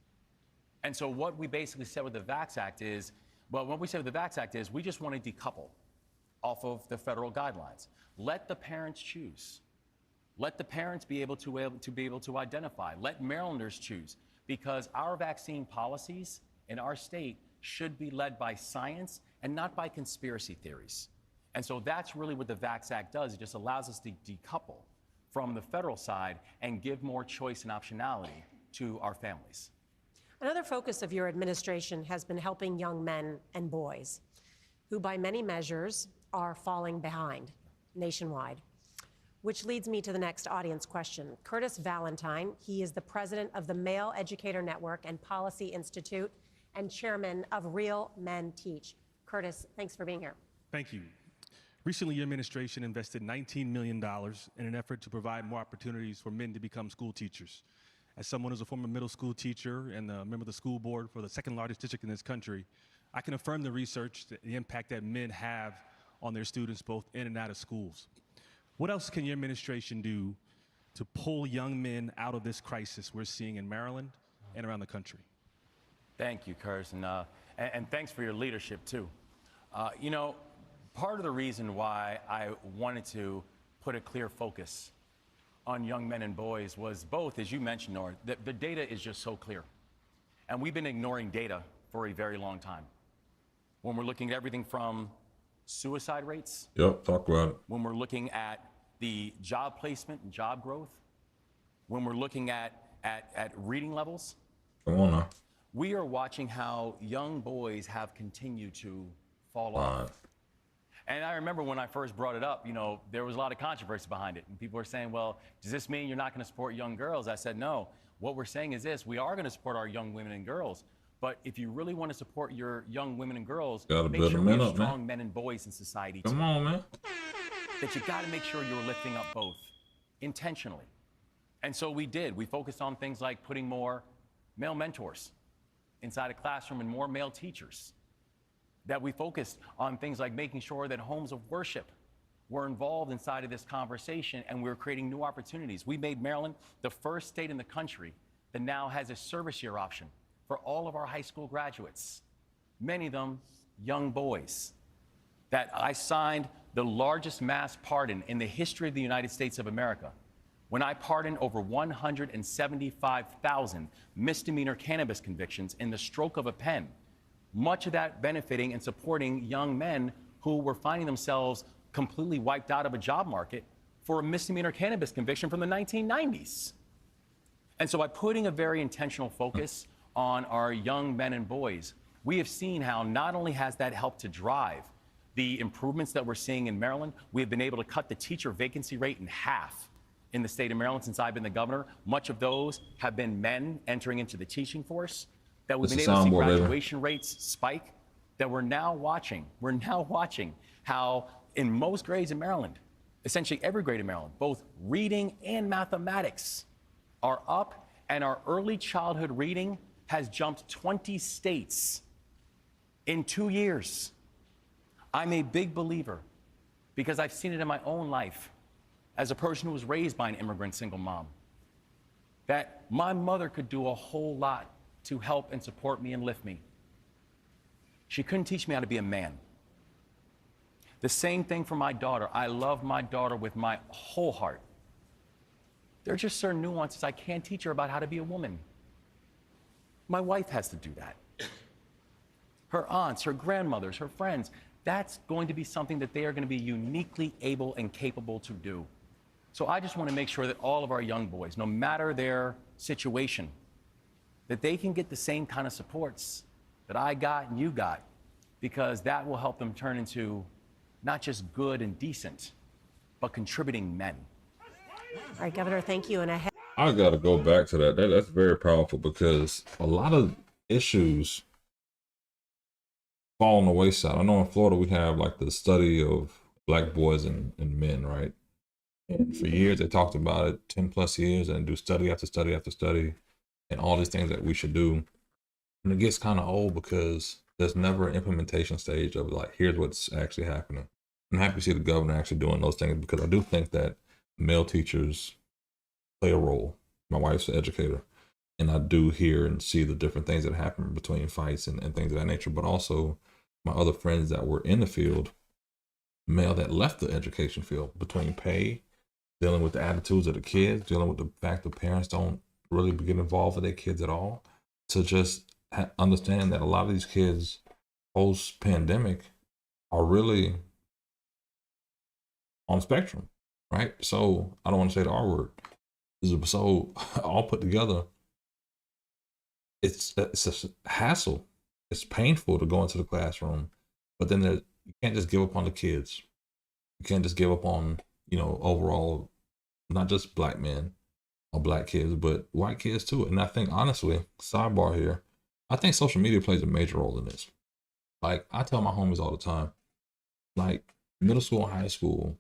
And so what we basically said with the VAX Act is, well, what we said with the VAX Act is we just want to decouple off of the federal guidelines. Let the parents choose. Let the parents be able to identify. Let Marylanders choose, because our vaccine policies in our state should be led by science and not by conspiracy theories. And so that's really what the VAX Act does. It just allows us to decouple from the federal side and give more choice and optionality to our families.
Another focus of your administration has been helping young men and boys who, by many measures, are falling behind nationwide. Which leads me to the next audience question. Curtis Valentine, he is the president of the Male Educator Network and Policy Institute and chairman of Real Men Teach. Curtis, thanks for being here.
Thank you. Recently, your administration invested $19 million in an effort to provide more opportunities for men to become school teachers. As someone who's a former middle school teacher and a member of the school board for the second largest district in this country, I can affirm the research, the impact that men have on their students both in and out of schools. What else can your administration do to pull young men out of this crisis we're seeing in Maryland and around the country?
Thank you, Curtis, and thanks for your leadership, too. You know, part of the reason why I wanted to put a clear focus on young men and boys was both, as you mentioned, Nora, the data is just so clear. And we've been ignoring data for a very long time. When we're looking at everything from suicide rates.
Yep, talk about it.
When we're looking at the job placement and job growth. When we're looking at reading levels.
Come on now.
We are watching how young boys have continued to fall off. And I remember when I first brought it up, you know, there was a lot of controversy behind it. And people were saying, well, does this mean you're not going to support young girls? I said, no. What we're saying is this. We are going to support our young women and girls. But if you really want to support your young women and girls, make sure we have strong men and boys in society, too.
Come on, man.
That you got to make sure you're lifting up both intentionally. And so we did. We focused on things like putting more male mentors inside a classroom and more male teachers. That we focused on things like making sure that homes of worship were involved inside of this conversation, and we were creating new opportunities. We made Maryland the first state in the country that now has a service year option for all of our high school graduates, many of them young boys. That I signed the largest mass pardon in the history of the United States of America when I pardoned over 175,000 misdemeanor cannabis convictions in the stroke of a pen. Much of that benefiting and supporting young men who were finding themselves completely wiped out of a job market for a misdemeanor cannabis conviction from the 1990s. And so by putting a very intentional focus on our young men and boys, we have seen how not only has that helped to drive the improvements that we're seeing in Maryland, we have been able to cut the teacher vacancy rate in half in the state of Maryland since I've been the governor. Much of those have been men entering into the teaching force. That we've been able to see graduation rates spike, that we're now watching how in most grades in Maryland, essentially every grade in Maryland, both reading and mathematics are up, and our early childhood reading has jumped 20 states in 2 years. I'm a big believer, because I've seen it in my own life as a person who was raised by an immigrant single mom, that my mother could do a whole lot to help and support me and lift me. She couldn't teach me how to be a man. The same thing for my daughter. I love my daughter with my whole heart. There are just certain nuances I can't teach her about how to be a woman. My wife has to do that. Her aunts, her grandmothers, her friends, that's going to be something that they are going to be uniquely able and capable to do. So I just want to make sure that all of our young boys, no matter their situation, that they can get the same kind of supports that I got and you got, because that will help them turn into not just good and decent, but contributing men.
All right, Governor, thank you. And ahead.
I got to go back to that. That's very powerful, because a lot of issues fall on the wayside. I know in Florida we have like the study of black boys and men, right? And for years they talked about it, 10 plus years, and do study after study after study and all these things that we should do. And it gets kind of old because there's never an implementation stage of like, here's what's actually happening. I'm happy to see the governor actually doing those things, because I do think that male teachers play a role. My wife's an educator, and I do hear and see the different things that happen between fights and things of that nature. But also my other friends that were in the field, male that left the education field, between pay, dealing with the attitudes of the kids, dealing with the fact that parents don't really get involved with their kids at all, to just understand that a lot of these kids post-pandemic are really on the spectrum, right? So I don't want to say the R word. So all put together, it's a hassle. It's painful to go into the classroom, but then you can't just give up on the kids. You can't just give up on, overall, not just black men or black kids, but white kids too. And I think, honestly, sidebar here, I think social media plays a major role in this. Like I tell my homies all the time, like middle school and high school,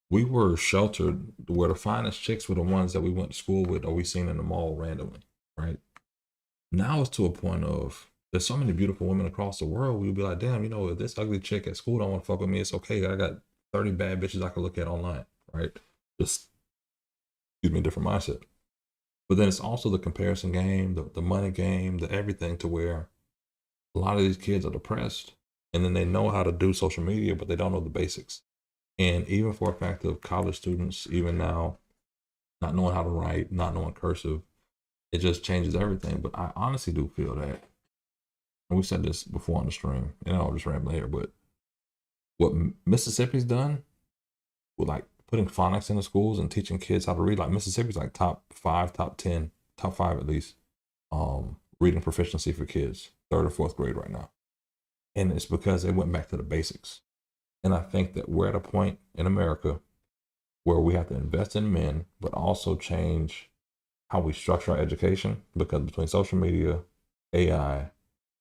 we were sheltered where the finest chicks were the ones that we went to school with or we seen in the mall randomly, right? Now it's to a point of there's so many beautiful women across the world. We'll be like, damn, if this ugly chick at school don't want to fuck with me, it's okay. I got 30 bad bitches I can look at online, right? Just excuse me, different mindset. But then it's also the comparison game, the money game, the everything to where a lot of these kids are depressed and then they know how to do social media, but they don't know the basics. And even for a fact of college students, even now, not knowing how to write, not knowing cursive, it just changes everything. But I honestly do feel that, and we said this before on the stream, and I'll just ramble here, but what Mississippi's done with like putting phonics in the schools and teaching kids how to read, like Mississippi's like top 5, top 10, top 5 at least, reading proficiency for kids, 3rd or 4th grade right now. And it's because they went back to the basics. And I think that we're at a point in America where we have to invest in men, but also change how we structure our education, because between social media, AI,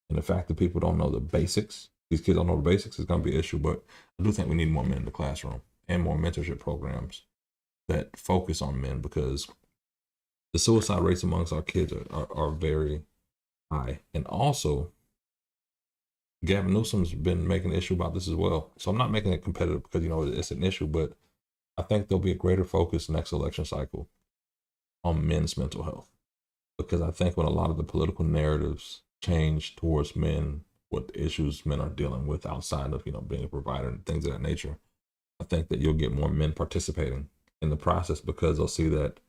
and the fact that people don't know the basics, these kids don't know the basics, is going to be an issue. But I do think we need more men in the classroom and more mentorship programs that focus on men, because the suicide rates amongst our kids are very high. And also, Gavin Newsom's been making an issue about this as well. So I'm not making it competitive because, it's an issue, but I think there'll be a greater focus next election cycle on men's mental health. Because I think when a lot of the political narratives change towards men, what issues men are dealing with outside of, being a provider and things of that nature, I think that you'll get more men participating in the process, because they'll see that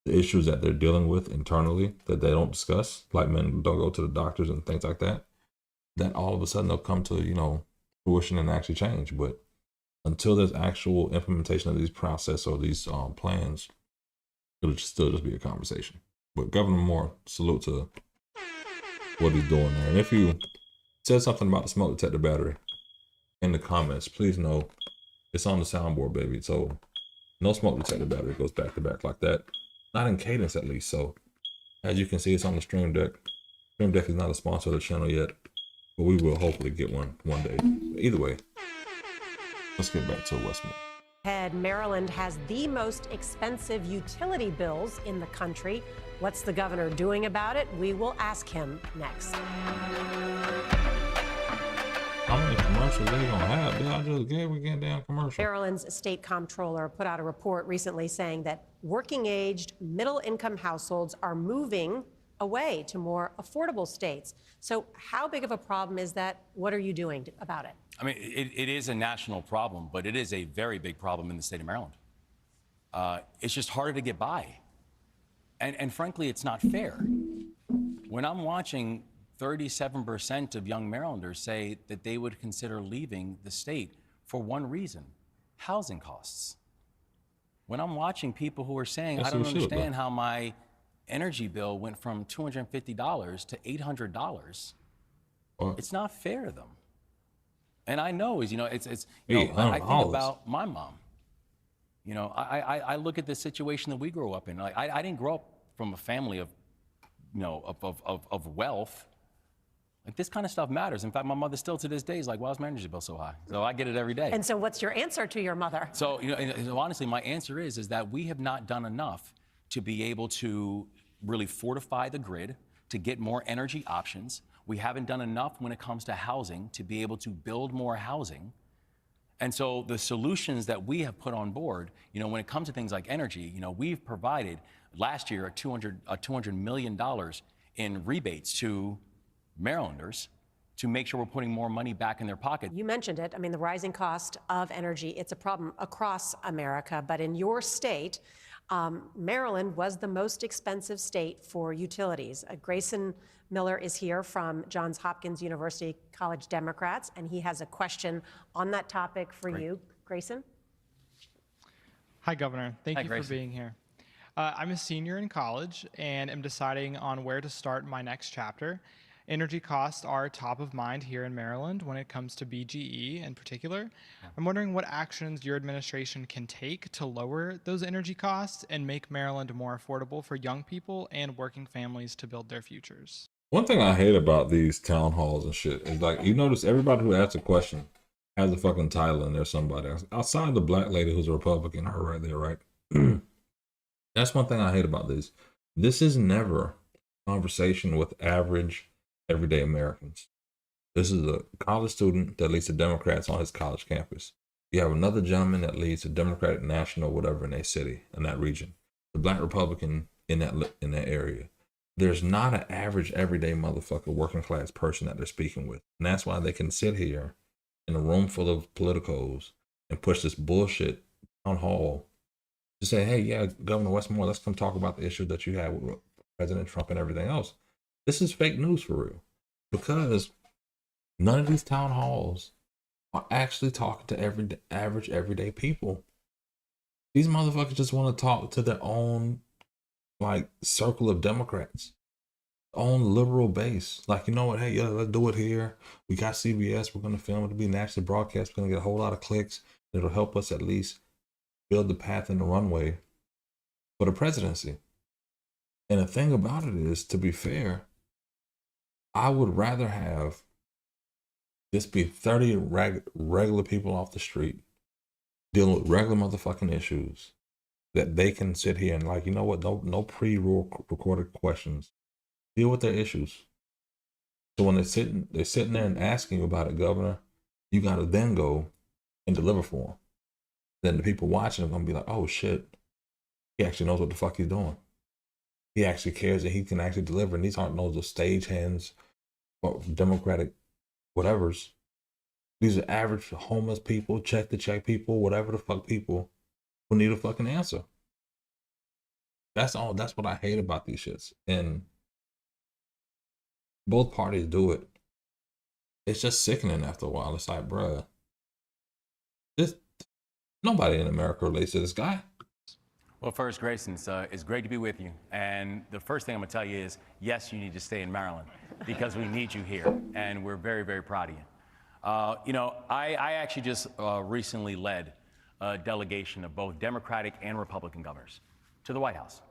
the issues that they're dealing with internally that they don't discuss, like men don't go to the doctors and things like that, that all of a sudden they'll come to, fruition and actually change. But until there's actual implementation of these process or these plans, it'll still just be a conversation. But Governor Moore, salute to what he's doing there. And if you said something about the smoke detector battery in the comments, please know it's on the soundboard, baby. So no smoke detector battery goes back to back like that. Not in cadence, at least. So as you can see, it's on the Stream Deck. Stream Deck is not a sponsor of the channel yet, but we will hopefully get one day. Either way, let's get back to Westmore.
Maryland has the most expensive utility bills in the country. What's the governor doing about it? We will ask him next.
How many commercials they gonna have? Dude, I just gave a damn commercial.
Maryland's state comptroller put out a report recently saying that working-aged, middle-income households are moving away to more affordable states. So how big of a problem is that? What are you doing about it?
I mean, it is a national problem, but it is a very big problem in the state of Maryland. It's just harder to get by. And frankly, it's not fair. When I'm watching 37% of young Marylanders say that they would consider leaving the state for one reason: housing costs. When I'm watching people who are saying, I don't understand how my energy bill went from $250 to $800, it's not fair to them. And I know, I think about my mom. I look at the situation that we grew up in. Like, I didn't grow up from a family of wealth. Like, this kind of stuff matters. In fact, my mother still to this day is like, why is my energy bill so high? So I get it every day.
And so what's your answer to your mother?
So, honestly, my answer is that we have not done enough to be able to really fortify the grid, to get more energy options. We haven't done enough when it comes to housing to be able to build more housing. And so the solutions that we have put on board, when it comes to things like energy, we've provided last year $200 million in rebates to Marylanders to make sure we're putting more money back in their pocket.
You mentioned it. I mean, the rising cost of energy, it's a problem across America. But in your state, Maryland was the most expensive state for utilities. Grayson Miller is here from Johns Hopkins University College Democrats, and he has a question on that topic for you. Grayson?
Hi, Governor. Thank you
Grayson.
for being here. I'm a senior in college and am deciding on where to start my next chapter. Energy costs are top of mind here in Maryland when it comes to BGE in particular. I'm wondering what actions your administration can take to lower those energy costs and make Maryland more affordable for young people and working families to build their futures.
One thing I hate about these town halls and shit is like, you notice everybody who asks a question has a fucking title in there. Somebody else outside the black lady who's a Republican, her right there, right? That's one thing I hate about this. This is never a conversation with average, everyday Americans. This is a college student that leads the Democrats on his college campus. You have another gentleman that leads the Democratic National, whatever, in a city, in that region. The black Republican in that area. There's not an average, everyday motherfucker, working class person that they're speaking with. And that's why they can sit here in a room full of politicos and push this bullshit town hall to say, hey, yeah, Governor Westmore, let's come talk about the issue that you had with President Trump and everything else. This is fake news for real. Because none of these town halls are actually talking to average, everyday people. These motherfuckers just want to talk to their own, like, circle of Democrats, own liberal base. Like, you know what? Hey, yeah, let's do it here. We got CBS. We're going to film it to be nationally broadcast. We're going to get a whole lot of clicks. It'll help us at least build the path and the runway for the presidency. And the thing about it is, to be fair, I would rather have this be 30 regular people off the street dealing with regular motherfucking issues that they can sit here and, like, you know what, no pre-recorded questions. Deal with their issues. So when they're sitting there and asking you about it, Governor, you got to then go and deliver for them. Then the people watching are going to be like, oh shit, he actually knows what the fuck he's doing. He actually cares and he can actually deliver. And these aren't those stagehands or Democratic whatevers. These are average homeless people, check to check people, whatever the fuck people who need a fucking answer. That's all. That's what I hate about these shits. And both parties do it. It's just sickening after a while. It's like, bruh, nobody in America relates to this guy.
Well, first, Grayson, it's great to be with you. And the first thing I'm going to tell you is, yes, you need to stay in Maryland because we need you here. And we're very, very proud of you. You know, I actually just recently led a delegation of both Democratic and Republican governors to the White House.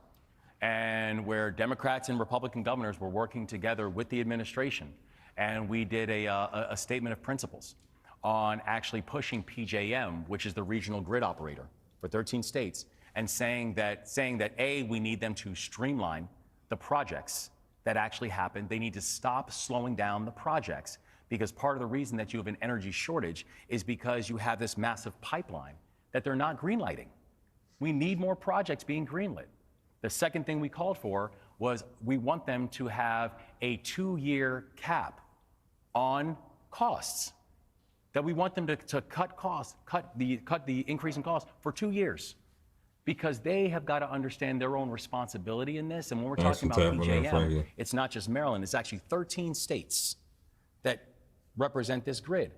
And where Democrats and Republican governors were working together with the administration. And we did a statement of principles on actually pushing PJM, which is the regional grid operator for 13 states, and saying that A, we need them to streamline the projects that actually happen. They need to stop slowing down the projects, because part of the reason that you have an energy shortage is because you have this massive pipeline that they're not greenlighting. We need more projects being greenlit. The second thing we called for was we want them to have a 2-year cap on costs. That we want them to cut costs, cut the increase in costs for 2 years, because they have got to understand their own responsibility in this. And when we're talking about PJM, it's not just Maryland, it's actually 13 states that represent this grid.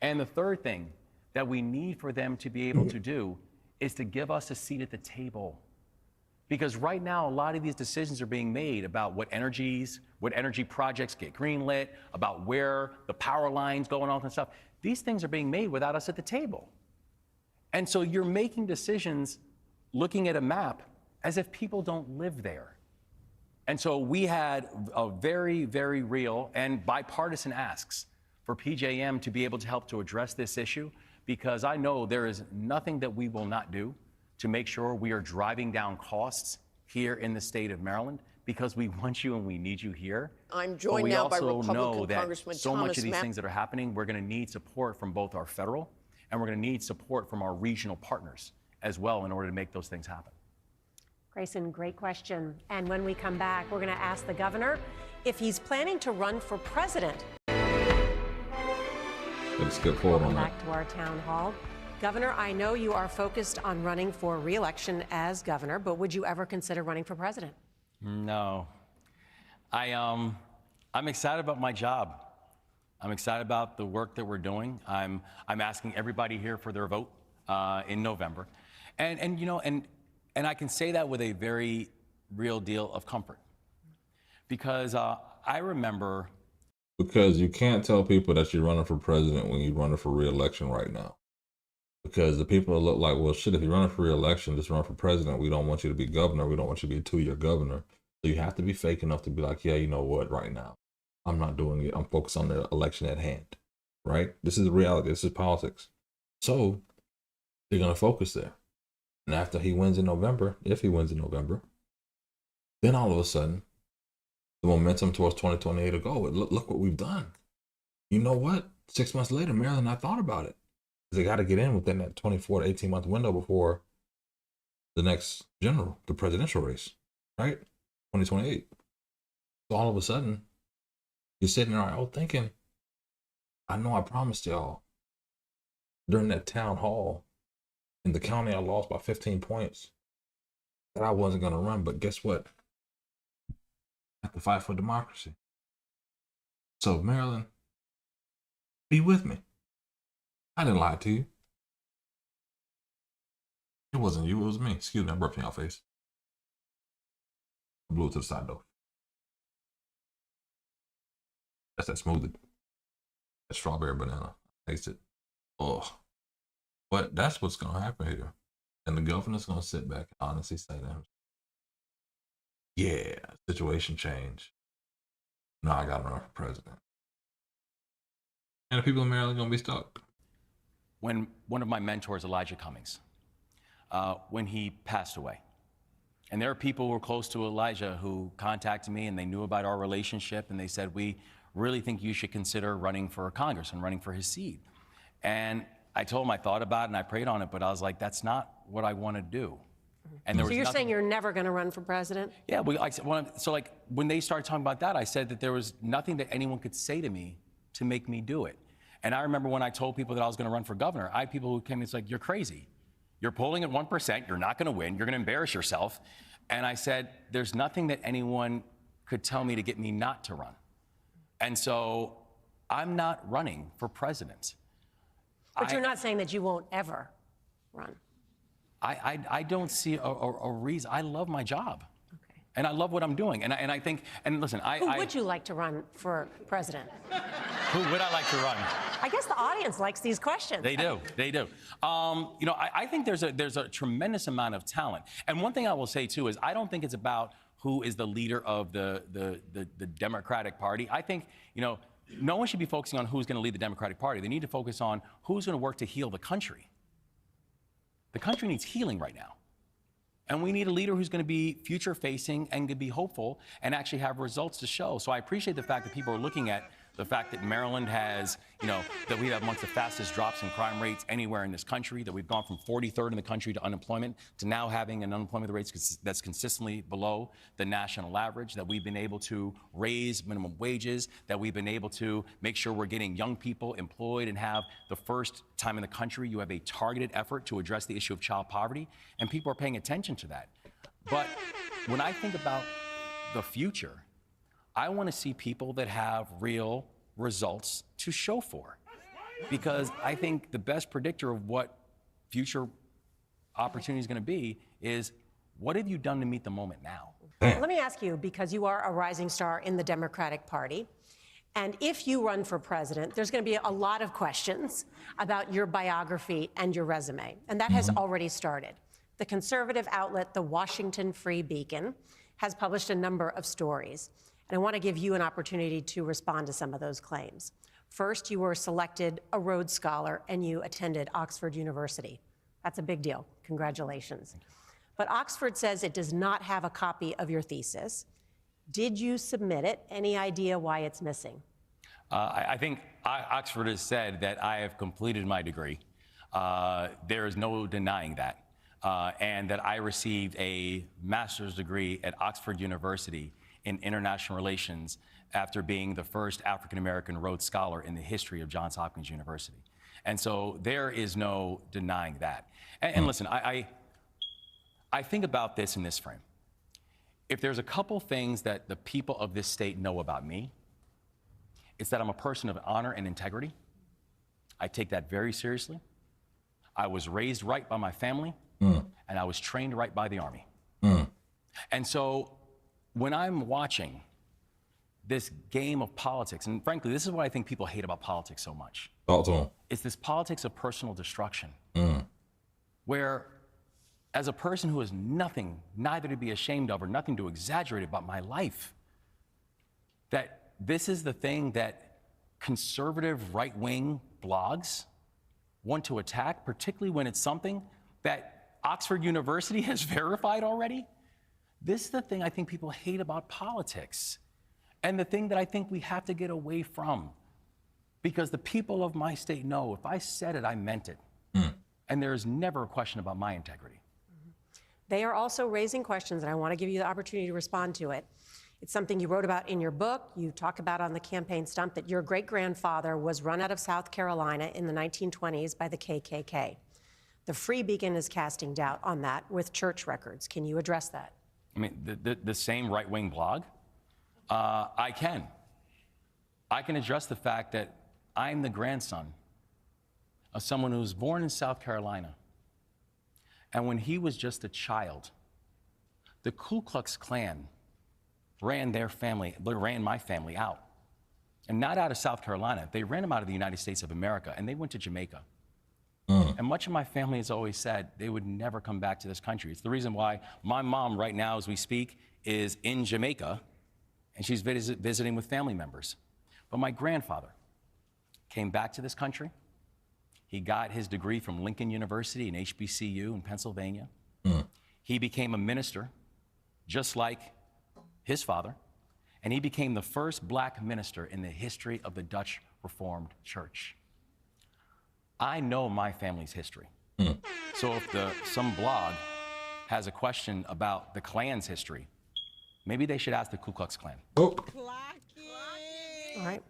And the third thing that we need for them to be able to do is to give us a seat at the table. Because right now, a lot of these decisions are being made about what energy projects get greenlit, about where the power lines go and all that stuff. These things are being made without us at the table. And so you're making decisions looking at a map as if people don't live there. And so we had a very, very real and bipartisan asks for PJM to be able to help to address this issue, because I know there is nothing that we will not do to make sure we are driving down costs here in the state of Maryland, because we want you and we need you here.
I'm joined now by Republican
know that
Congressman
so
Thomas
much of these things that are happening, we're going to need support from both our federal and we're going to need support from our regional partners as well in order to make those things happen.
Grayson, great question. And when we come back, we're going to ask the governor if he's planning to run for president.
Let's get forward on that.
Back to our town hall. Governor, I know you are focused on running for re-election as governor, but would you ever consider running for president?
No. I'm excited about my job. I'm excited about the work that we're doing. I'm asking everybody here for their vote in November. And you know, and I can say that with a very real deal of comfort. Because I remember...
Because you can't tell people that you're running for president when you're running for re-election right now. Because the people look like, well, shit, if you're running for re-election, just run for president. We don't want you to be governor. We don't want you to be a 2-year governor. So you have to be fake enough to be like, yeah, you know what, right now, I'm not doing it. I'm focused on the election at hand, right? This is reality. This is politics. So they're going to focus there. And after he wins in November, if he wins in November, then all of a sudden, the momentum towards 2028 will go. Look what we've done. You know what? 6 months later, Maryland, I thought about it. They got to get in within that 24 to 18 month window before the next the presidential race, right? 2028. So all of a sudden, you're sitting there thinking, I know I promised y'all during that town hall in the county I lost by 15 points that I wasn't going to run. But guess what? I have to fight for democracy. So Maryland, be with me. I didn't lie to you. It wasn't you, it was me. Excuse me, I burped in your face. I blew it to the side though. That's that smoothie. That strawberry banana. Taste it. Oh. But that's what's gonna happen here. And the governor's gonna sit back and honestly say to him, yeah, situation changed. Now I gotta run for president. And the people in Maryland are gonna be stuck.
When one of my mentors, Elijah Cummings, when he passed away, and there are people who were close to Elijah who contacted me and they knew about our relationship and they said, we really think you should consider running for Congress and running for his seat. And I told him I thought about it and I prayed on it, but I was like, that's not what I want to do. And there
So
was
you're
nothing-
saying you're never going to run for president?
Yeah, so like when they started talking about that, I said that there was nothing that anyone could say to me to make me do it. And I remember when I told people that I was going to run for governor, I had people who came and said, you're crazy. You're polling at 1%, you're not going to win, you're going to embarrass yourself. And I said, there's nothing that anyone could tell me to get me not to run. And so I'm not running for president.
But you're not saying that you won't ever run.
I don't see a reason. I love my job.
Okay.
And I love what I'm doing. And I think, and listen,
Who would you like to run for president?
Who would I like to run?
I guess the audience likes these questions.
They do. They do. You know, I think there's a tremendous amount of talent. And one thing I will say too is I don't think it's about who is the leader of the Democratic Party. I think, you know, no one should be focusing on who's going to lead the Democratic Party. They need to focus on who's going to work to heal the country. The country needs healing right now. And we need a leader who's going to be future facing and to be hopeful and actually have results to show. So I appreciate the fact that people are looking at the fact that Maryland has, you know, that we have amongst the fastest drops in crime rates anywhere in this country, that we've gone from 43rd in the country to unemployment to now having an unemployment rate that's consistently below the national average, that we've been able to raise minimum wages, that we've been able to make sure we're getting young people employed and have the first time in the country you have a targeted effort to address the issue of child poverty, and people are paying attention to that. But when I think about the future, I want to see people that have real results to show for, because I think the best predictor of what future opportunity is going to be is what have you done to meet the moment now?
Let me ask you, because you are a rising star in the Democratic Party, and if you run for president, there's going to be a lot of questions about your biography and your resume, and that has already started. The conservative outlet, the Washington Free Beacon, has published a number of stories. And I want to give you an opportunity to respond to some of those claims. First, you were selected a Rhodes Scholar and you attended Oxford University. That's a big deal. Congratulations. But Oxford says it does not have a copy of your thesis. Did you submit it? Any idea why it's missing?
I think Oxford has said that I have completed my degree. There is no denying that. And that I received a master's degree at Oxford University in international relations after being the first African-American Rhodes Scholar in the history of Johns Hopkins University. And so there is no denying that. And listen, I think about this in this frame. If there's a couple things that the people of this state know about me, it's that I'm a person of honor and integrity. I take that very seriously. I was raised right by my family, and I was trained right by the Army. And so when I'm watching this game of politics, and frankly, this is what I think people hate about politics so much.
Talk to him.
It's this politics of personal destruction, where as a person who has nothing, neither to be ashamed of or nothing to exaggerate about my life, that this is the thing that conservative right-wing blogs want to attack, particularly when it's something that Oxford University has verified already? This is the thing I think people hate about politics, and the thing that I think we have to get away from, because the people of my state know if I said it, I meant it. And there is never a question about my integrity.
They are also raising questions, and I want to give you the opportunity to respond to it. It's something you wrote about in your book. You talk about on the campaign stump that your great-grandfather was run out of South Carolina in the 1920s by the KKK. The Free Beacon is casting doubt on that with church records. Can you address that?
I mean, the same right-wing blog? I can address the fact that I'm the grandson of someone who was born in South Carolina. And when he was just a child, the Ku Klux Klan ran my family out. And not out of South Carolina. They ran them out of the United States of America, and they went to Jamaica. And much of my family has always said they would never come back to this country. It's the reason why my mom, right now as we speak, is in Jamaica, and she's visiting with family members. But my grandfather came back to this country. He got his degree from Lincoln University and HBCU in Pennsylvania. He became a minister, just like his father, and he became the first black minister in the history of the Dutch Reformed Church. I know my family's history. So if some blog has a question about the Klan's history, maybe they should ask the Ku Klux Klan.
All right.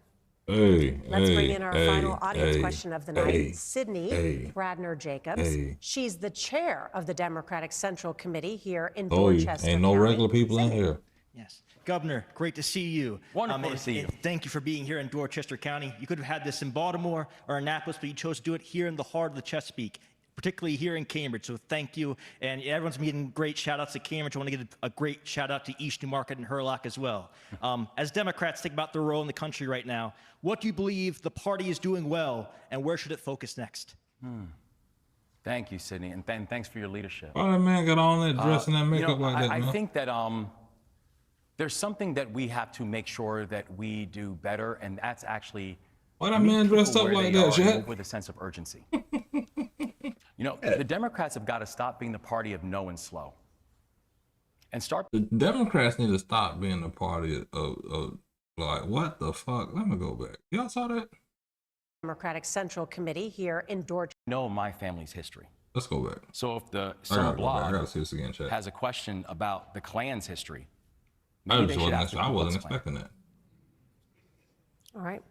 Let's bring in our final audience question of the night. Sydney Bradner Jacobs. She's the chair of the Democratic Central Committee here in Dorchester
ain't no
County.
regular people in here.
Yes. Governor, great to see you.
Wonderful to see you.
Thank you for being here in Dorchester County. You could have had this in Baltimore or Annapolis, but you chose to do it here in the heart of the Chesapeake, particularly here in Cambridge. So thank you. And everyone's getting great shout outs to Cambridge. I want to give a great shout out to East Newmarket and Hurlock as well. As Democrats think about their role in the country right now, what do you believe the party is doing well, and where should it focus next?
Thank you, Sydney, and thanks for your leadership.
Why that man got on there dressing that makeup like that, man?
I think that there's something that we have to make sure that we do better, and that's actually
why that man dressed up like that, Jack?
With a sense of urgency. The Democrats have got to stop being the party of no and slow, and start.
The Democrats need to stop being the party of like, what the fuck? Let me go back. Y'all saw that?
Democratic Central Committee here in Dorchester.
Know my family's history.
Let's go back.
So if some
I gotta
blog
see this again, chat.
has a question about the Klan's history,
I
maybe they should ask the Ku Klux
wasn't
Klan.
expecting that.
All right.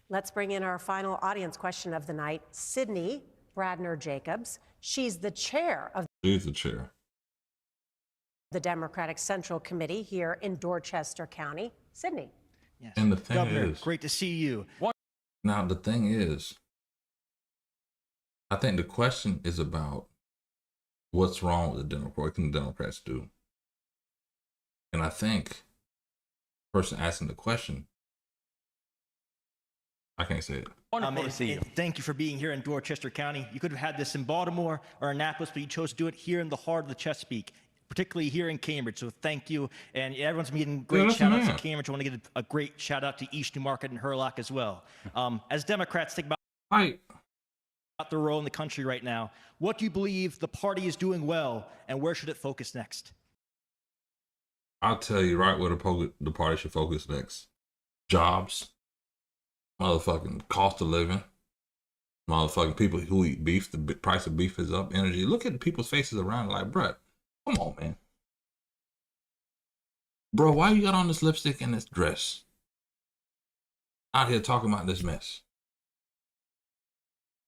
Let's bring in our final audience question of the night. Sydney Bradner Jacobs. She's the chair of
She's the chair.
the Democratic Central Committee here in Dorchester County. Sydney.
Yes.
And the thing
Governor,
is,
great to see you.
now the thing is, I think the question is about what's wrong with the Democrats. What can the Democrats do? And I think the person asking the question, I can't say it.
Wonderful to see you.
Thank you for being here in Dorchester County. You could have had this in Baltimore or Annapolis, but you chose to do it here in the heart of the Chesapeake, particularly here in Cambridge. So thank you. And everyone's getting great
that's
shout outs to
mad.
Cambridge. I want to give a great shout out to East Newmarket and Hurlock as well. As Democrats think about their role in the country right now, what do you believe the party is doing well, and where should it focus next?
I'll tell you right where the party should focus next. Jobs. Motherfucking cost of living. Motherfucking people who eat beef. The price of beef is up. Energy. Look at people's faces around like, bruh, come on, man. Bro, why you got on this lipstick and this dress? Out here talking about this mess.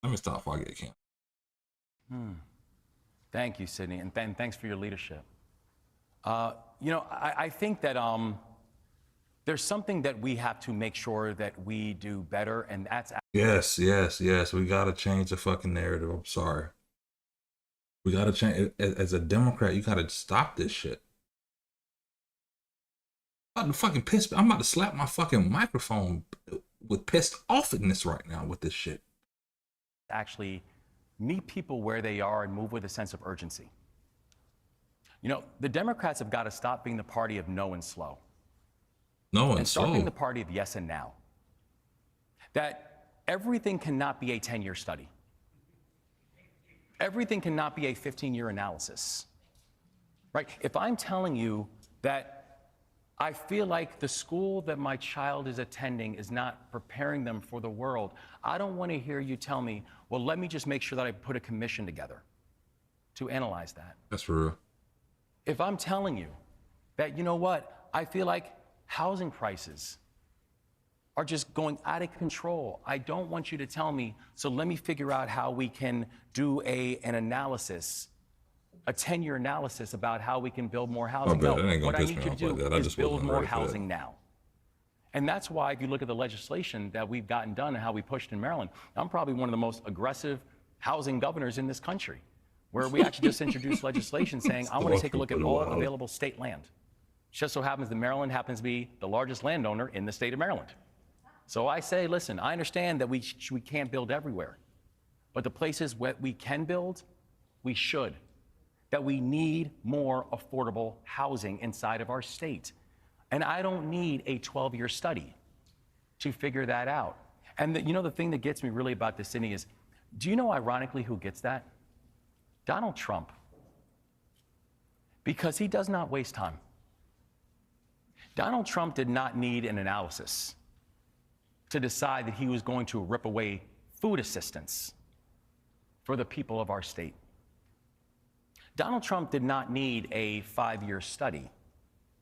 Let me stop before I get canceled.
Thank you, Sydney, and thanks for your leadership. I think that there's something that we have to make sure that we do better, and that's
Yes. We gotta change the fucking narrative. I'm sorry. We gotta change. As a Democrat, you gotta stop this shit. I'm about to fucking piss. I'm about to slap my fucking microphone with pissed offness right now with this shit.
actually meet people where they are and move with a sense of urgency. You know, the Democrats have got to stop being the party of no and slow.
No,
And
and
start being
so
the party of yes and now. That everything cannot be a 10-year study. Everything cannot be a 15-year analysis, right? If I'm telling you that I feel like the school that my child is attending is not preparing them for the world, I don't want to hear you tell me, well, let me just make sure that I put a commission together to analyze that.
that's for real.
If I'm telling you that, you know what, I feel like housing prices are just going out of control, I don't want you to tell me, so let me figure out how we can do an analysis, a 10-year analysis about how we can build more housing.
bad. That ain't gonna
What I
piss
need
me
you to
off like
do
that. I
is
just
build
wasn't
more
ready for that.
housing now. And that's why, if you look at the legislation that we've gotten done and how we pushed in Maryland, I'm probably one of the most aggressive housing governors in this country, where we actually just introduced legislation saying, I want to take a look at all available state land. Just so happens that Maryland happens to be the largest landowner in the state of Maryland. So I say, listen, I understand that we can't build everywhere, but the places where we can build, we should. That we need more affordable housing inside of our state. And I don't need a 12-year study to figure that out. And the thing that gets me really about this, Sydney, is, do you know, ironically, who gets that? Donald Trump. Because he does not waste time. Donald Trump did not need an analysis to decide that he was going to rip away food assistance for the people of our state. Donald Trump did not need a 5-year study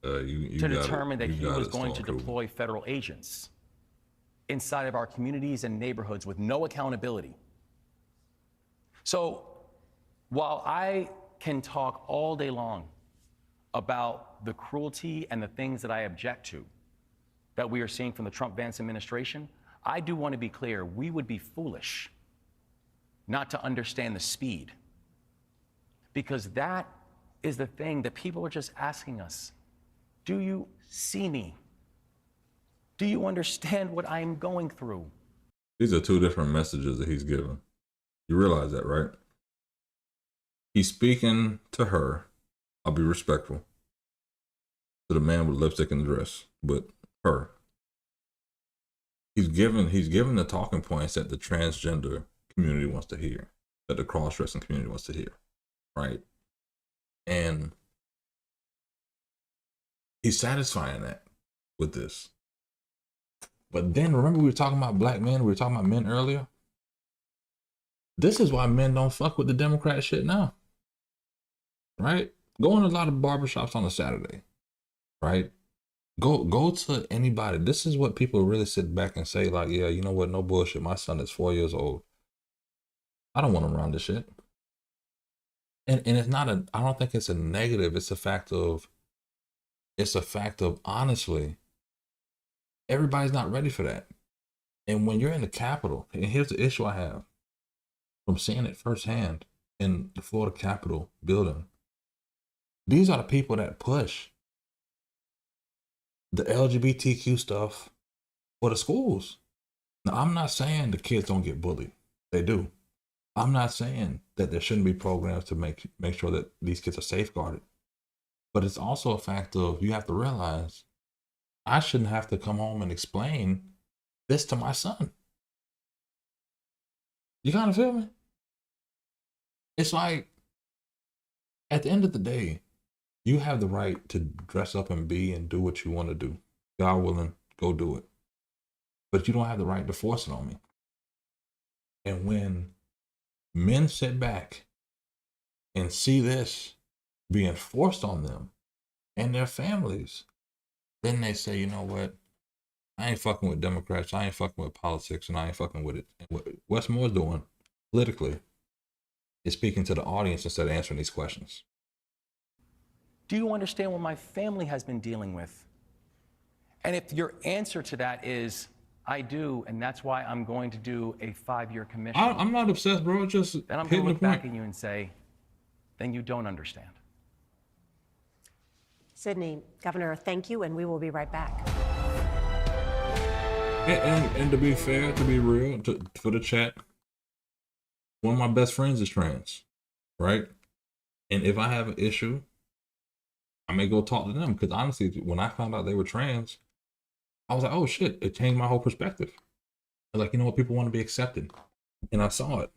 to determine that he was going to deploy federal agents inside of our communities and neighborhoods with no accountability. So while I can talk all day long about the cruelty and the things that I object to that we are seeing from the Trump-Vance administration, I do want to be clear, we would be foolish not to understand the speed, because that is the thing that people are just asking us. Do you see me? Do you understand what I am going through?
These are two different messages that he's giving. You realize that, right? He's speaking to her. I'll be respectful to the man with lipstick and the dress, but her. He's given the talking points that the transgender community wants to hear, that the cross-dressing community wants to hear, right? And he's satisfying that with this. But then remember, we were talking about black men, we were talking about men earlier. This is why men don't fuck with the Democrat shit now, right? Go in a lot of barbershops on a Saturday, right? Go to anybody. This is what people really sit back and say, like, yeah, you know what? No bullshit. My son is 4 years old. I don't want him around this shit. And it's not I don't think it's a negative. It's a fact of honestly, everybody's not ready for that. And when you're in the Capitol, and here's the issue I have from seeing it firsthand in the Florida Capitol building. These are the people that push the LGBTQ stuff for the schools. Now, I'm not saying the kids don't get bullied. They do. I'm not saying that there shouldn't be programs to make sure that these kids are safeguarded. But it's also a fact of, you have to realize, I shouldn't have to come home and explain this to my son. You kind of feel me? It's like, at the end of the day, you have the right to dress up and be and do what you want to do. God willing, go do it. But you don't have the right to force it on me. And when men sit back and see this being forced on them and their families, then they say, you know what? I ain't fucking with Democrats. I ain't fucking with politics, and I ain't fucking with it. And what Wes Moore's doing politically is speaking to the audience instead of answering these questions.
Do you understand what my family has been dealing with? And if your answer to that is, I do, and that's why I'm going to do a 5-year commission.
I'm not obsessed, bro. Just
then I'm going to look back at you and say, then you don't understand.
Sydney, Governor, thank you, and we will be right back.
And to be fair, to be real, for the chat, One of my best friends is trans, right? And if I have an issue, I may go talk to them, because honestly, when I found out they were trans, I was like, oh shit, it changed my whole perspective. I was like, you know what, people want to be accepted. And I saw it.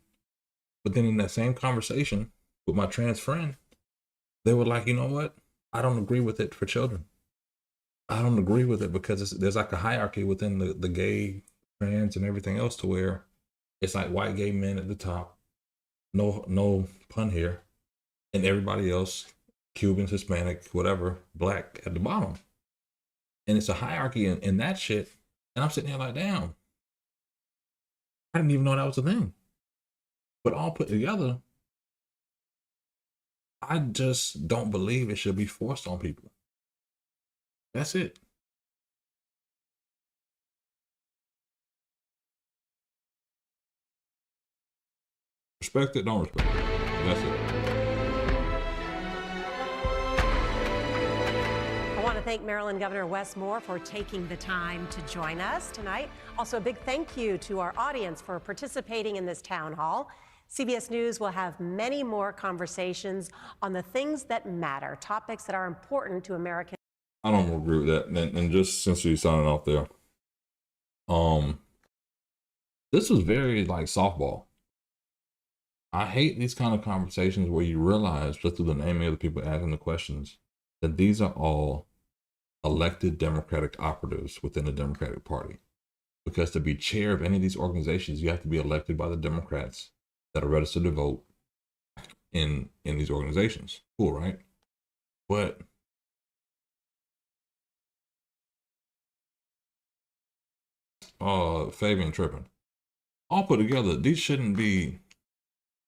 But then in that same conversation with my trans friend, they were like, you know what, I don't agree with it for children. I don't agree with it because there's like a hierarchy within the gay, trans, and everything else, to where it's like white gay men at the top, no pun here, and everybody else, Cubans, Hispanic, whatever, black at the bottom. And it's a hierarchy in that shit. And I'm sitting there like, damn, I didn't even know that was a thing. But all put together, I just don't believe it should be forced on people. That's it. Respect it, don't respect it. That's it.
I want to thank Maryland Governor Wes Moore for taking the time to join us tonight. Also, a big thank you to our audience for participating in this town hall. CBS News will have many more conversations on the things that matter, topics that are important to Americans.
I don't agree with that. And just since you're signing off there, this was very like softball. I hate these kind of conversations where you realize, just through the naming of the people asking the questions, that these are all elected Democratic operatives within the Democratic Party. Because to be chair of any of these organizations, you have to be elected by the Democrats that are registered to vote in these organizations. Cool, right? But Fabian tripping. All put together, these shouldn't be.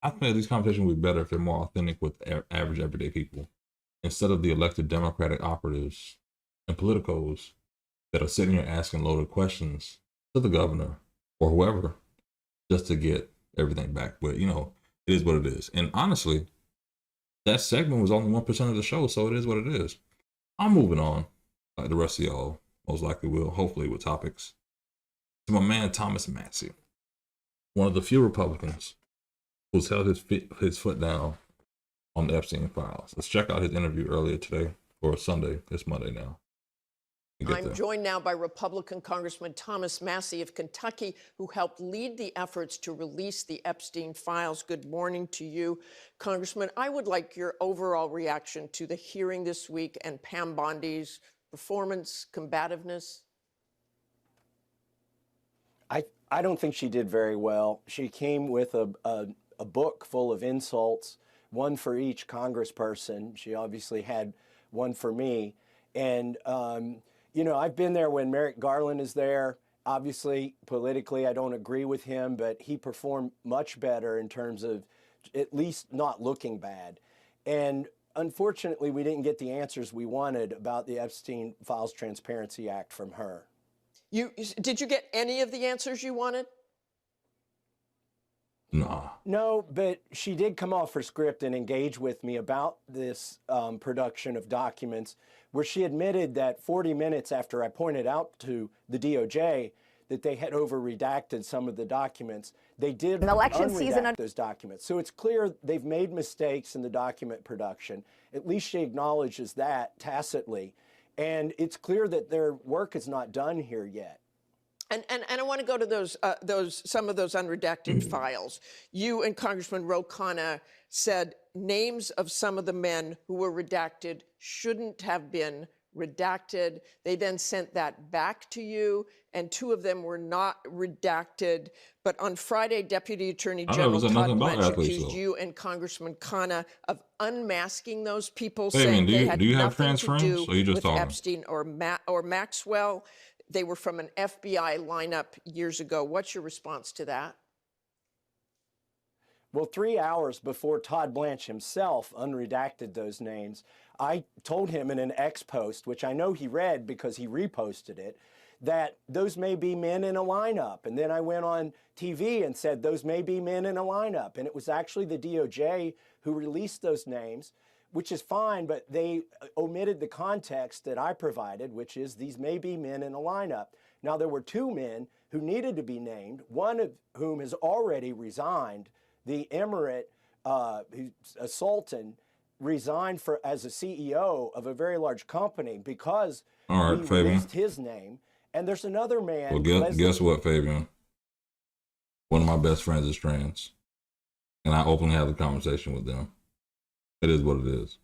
I think these conversations would be better if they're more authentic with average everyday people, instead of the elected Democratic operatives and politicos that are sitting here asking loaded questions to the governor or whoever just to get everything back. But you know, it is what it is. And honestly, that segment was only 1% of the show, so it is what it is. I'm moving on, like the rest of y'all most likely will, hopefully with topics. To my man Thomas Massie, one of the few Republicans who's held his foot down on the Epstein files. Let's check out his interview earlier today, or Sunday. It's Monday now.
I'm joined now by Republican Congressman Thomas Massie of Kentucky, who helped lead the efforts to release the Epstein files. Good morning to you, Congressman. I would like your overall reaction to the hearing this week and Pam Bondi's performance, combativeness.
I don't think she did very well. She came with a book full of insults, one for each congressperson. She obviously had one for me. And, you know, I've been there when Merrick Garland is there. Obviously, politically, I don't agree with him, but he performed much better in terms of at least not looking bad. And unfortunately, we didn't get the answers we wanted about the Epstein Files Transparency Act from her.
Did you get any of the answers you wanted?
Nah.
No, but she did come off her script and engage with me about this production of documents, where she admitted that 40 minutes after I pointed out to the DOJ that they had over-redacted some of the documents, they did unredact those documents. So it's clear they've made mistakes in the document production. At least she acknowledges that tacitly. And it's clear that their work is not done here yet.
And I want to go to some of those unredacted files. You and Congressman Ro Khanna said names of some of the men who were redacted shouldn't have been redacted. They then sent that back to you, and 2 of them were not redacted. But on Friday, Deputy Attorney General Todd Blanche accused you and Congressman Khanna of unmasking those people, saying they had nothing to do with Epstein or Maxwell. They were from an FBI lineup years ago. What's your response to that?
Well, 3 hours before Todd Blanche himself unredacted those names, I told him in an X post, which I know he read because he reposted it, that those may be men in a lineup. And then I went on TV and said those may be men in a lineup. And it was actually the DOJ who released those names, which is fine, but they omitted the context that I provided, which is these may be men in a lineup. Now, there were 2 men who needed to be named, one of whom has already resigned the emirate, who's a sultan, resigned as a CEO of a very large company because
All right,
we
Fabian.
released his name. And there's another man.
Well, guess what, Fabian? One of my best friends is trans, and I openly have a conversation with them. It is what it is.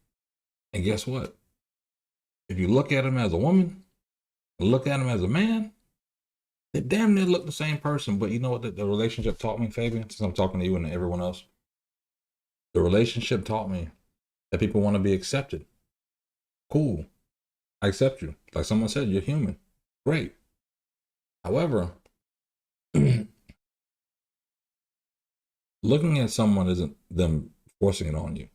And guess what? If you look at him as a woman, and look at him as a man, they damn near look the same person. But you know what the relationship taught me, Fabian? Since I'm talking to you and everyone else, the relationship taught me that people want to be accepted. Cool. I accept you. Like someone said, you're human. Great. However, looking at someone isn't them forcing it on you.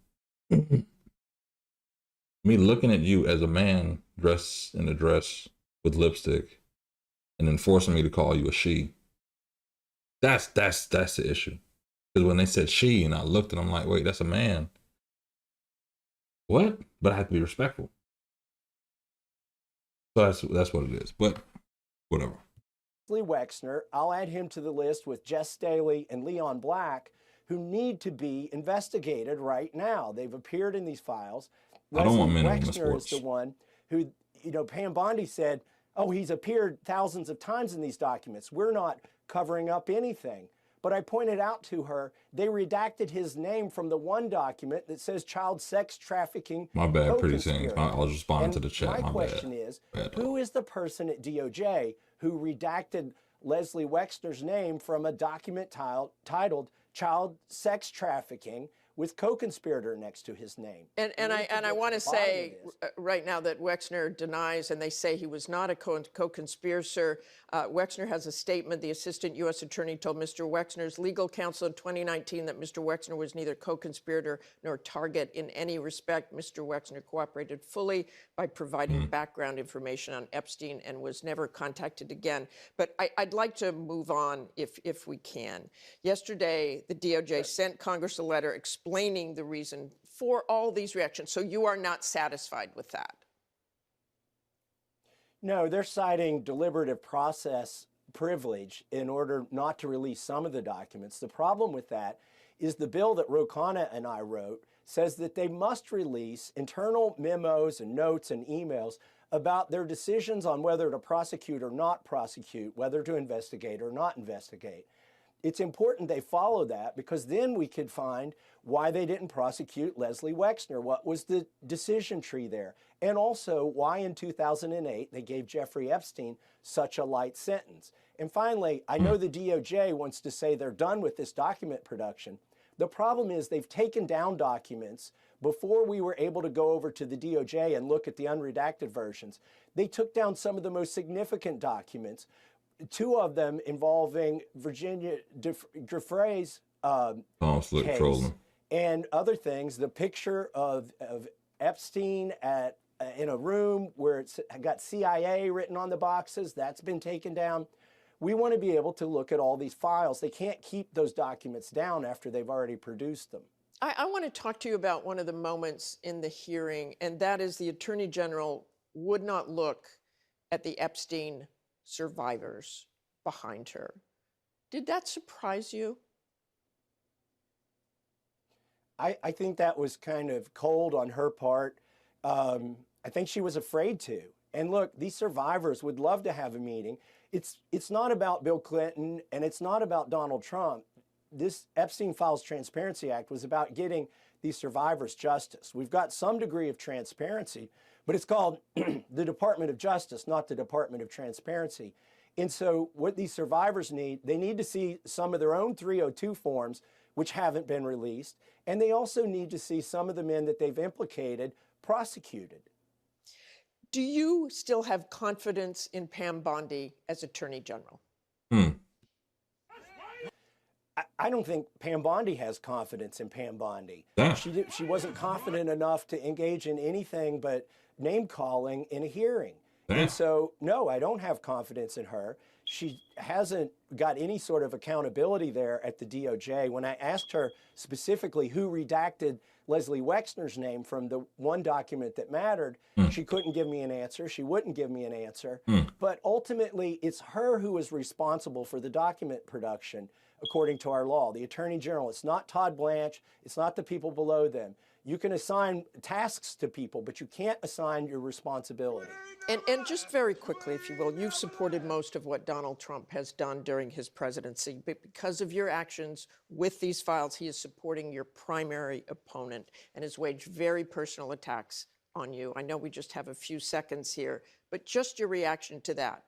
Me looking at you as a man dressed in a dress with lipstick and then forcing me to call you a she. That's the issue. Because when they said she and I looked and I'm like, wait, that's a man. What? But I have to be respectful. So that's what it is. But whatever.
Leslie Wexner, I'll add him to the list with Jess Staley and Leon Black, who need to be investigated right now. They've appeared in these files.
I don't want men in
Wexner
sports.
is the one who, Pam Bondi said, oh, he's appeared thousands of times in these documents. We're not covering up anything. But I pointed out to her, they redacted his name from the one document that says child sex trafficking.
My bad, Pretty Things.
co-conspirator.
I was responding
And
to the chat.
My
My
question
bad.
is,
Bad
who is the person at DOJ who redacted Leslie Wexner's name from a document titled child sex trafficking with co-conspirator next to his name?
And I want to say right now that Wexner denies, and they say he was not a co-conspirator. Wexner has a statement. The assistant U.S. attorney told Mr. Wexner's legal counsel in 2019 that Mr. Wexner was neither co-conspirator nor target in any respect. Mr. Wexner cooperated fully by providing background information on Epstein and was never contacted again. But I'd like to move on if we can. Yesterday, the DOJ sent Congress a letter explaining the reason for all these reactions. So you are not satisfied with that?
No, they're citing deliberative process privilege in order not to release some of the documents. The problem with that is the bill that Ro Khanna and I wrote says that they must release internal memos and notes and emails about their decisions on whether to prosecute or not prosecute, whether to investigate or not investigate. It's important they follow that because then we could find why they didn't prosecute Leslie Wexner. What was the decision tree there? And also why in 2008 they gave Jeffrey Epstein such a light sentence. And finally, I know the DOJ wants to say they're done with this document production. The problem is they've taken down documents before we were able to go over to the DOJ and look at the unredacted versions. They took down some of the most significant documents, two of them involving Virginia Giuffre's case
trolling.
and other things. The picture of Epstein in a room where it's got CIA written on the boxes, that's been taken down. We want to be able to look at all these files. They can't keep those documents down after they've already produced them.
I want to talk to you about one of the moments in the hearing, and that is the Attorney General would not look at the Epstein survivors behind her. Did that surprise you?
I think that was kind of cold on her part. I think she was afraid to. And look, these survivors would love to have a meeting. It's not about Bill Clinton and it's not about Donald Trump. This Epstein Files Transparency Act was about getting these survivors justice. We've got some degree of transparency, but it's called the Department of Justice, not the Department of Transparency. And so what these survivors need, they need to see some of their own 302 forms, which haven't been released, and they also need to see some of the men that they've implicated prosecuted.
Do you still have confidence in Pam Bondi as Attorney General?
I don't think Pam Bondi has confidence in Pam Bondi.
Yeah.
She wasn't confident enough to engage in anything but name calling in a hearing.
Yeah.
And so, no, I don't have confidence in her. she hasn't got any sort of accountability there at the DOJ. When I asked her specifically who redacted Leslie Wexner's name from the one document that mattered, she couldn't give me an answer. She wouldn't give me an answer. But ultimately, it's her who is responsible for the document production, according to our law, the Attorney General. It's not Todd Blanche. It's not the people below them. You can assign tasks to people, but you can't assign your responsibility.
And just very quickly, if you will, you've supported most of what Donald Trump has done during his presidency, but because of your actions with these files, he is supporting your primary opponent and has waged very personal attacks on you. I know we just have a few seconds here, but just your reaction to that.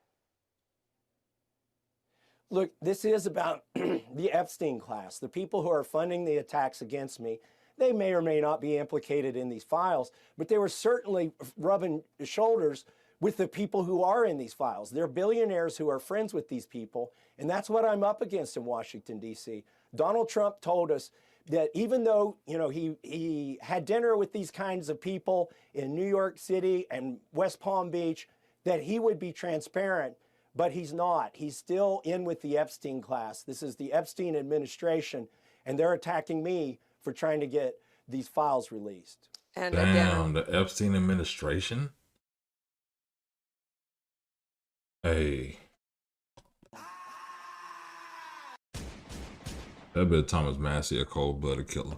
Look, this is about the Epstein class, the people who are funding the attacks against me. They may or may not be implicated in these files, but they were certainly rubbing shoulders with the people who are in these files. They're billionaires who are friends with these people, and that's what I'm up against in Washington, D.C. Donald Trump told us that even though, you know, he had dinner with these kinds of people in New York City and West Palm Beach, that he would be transparent, but he's not. He's still in with the Epstein class. This is the Epstein administration, and they're attacking me for trying to get these files released.
And
Damn, the Epstein administration? Hey. That bitch Thomas Massey a cold-blooded killer.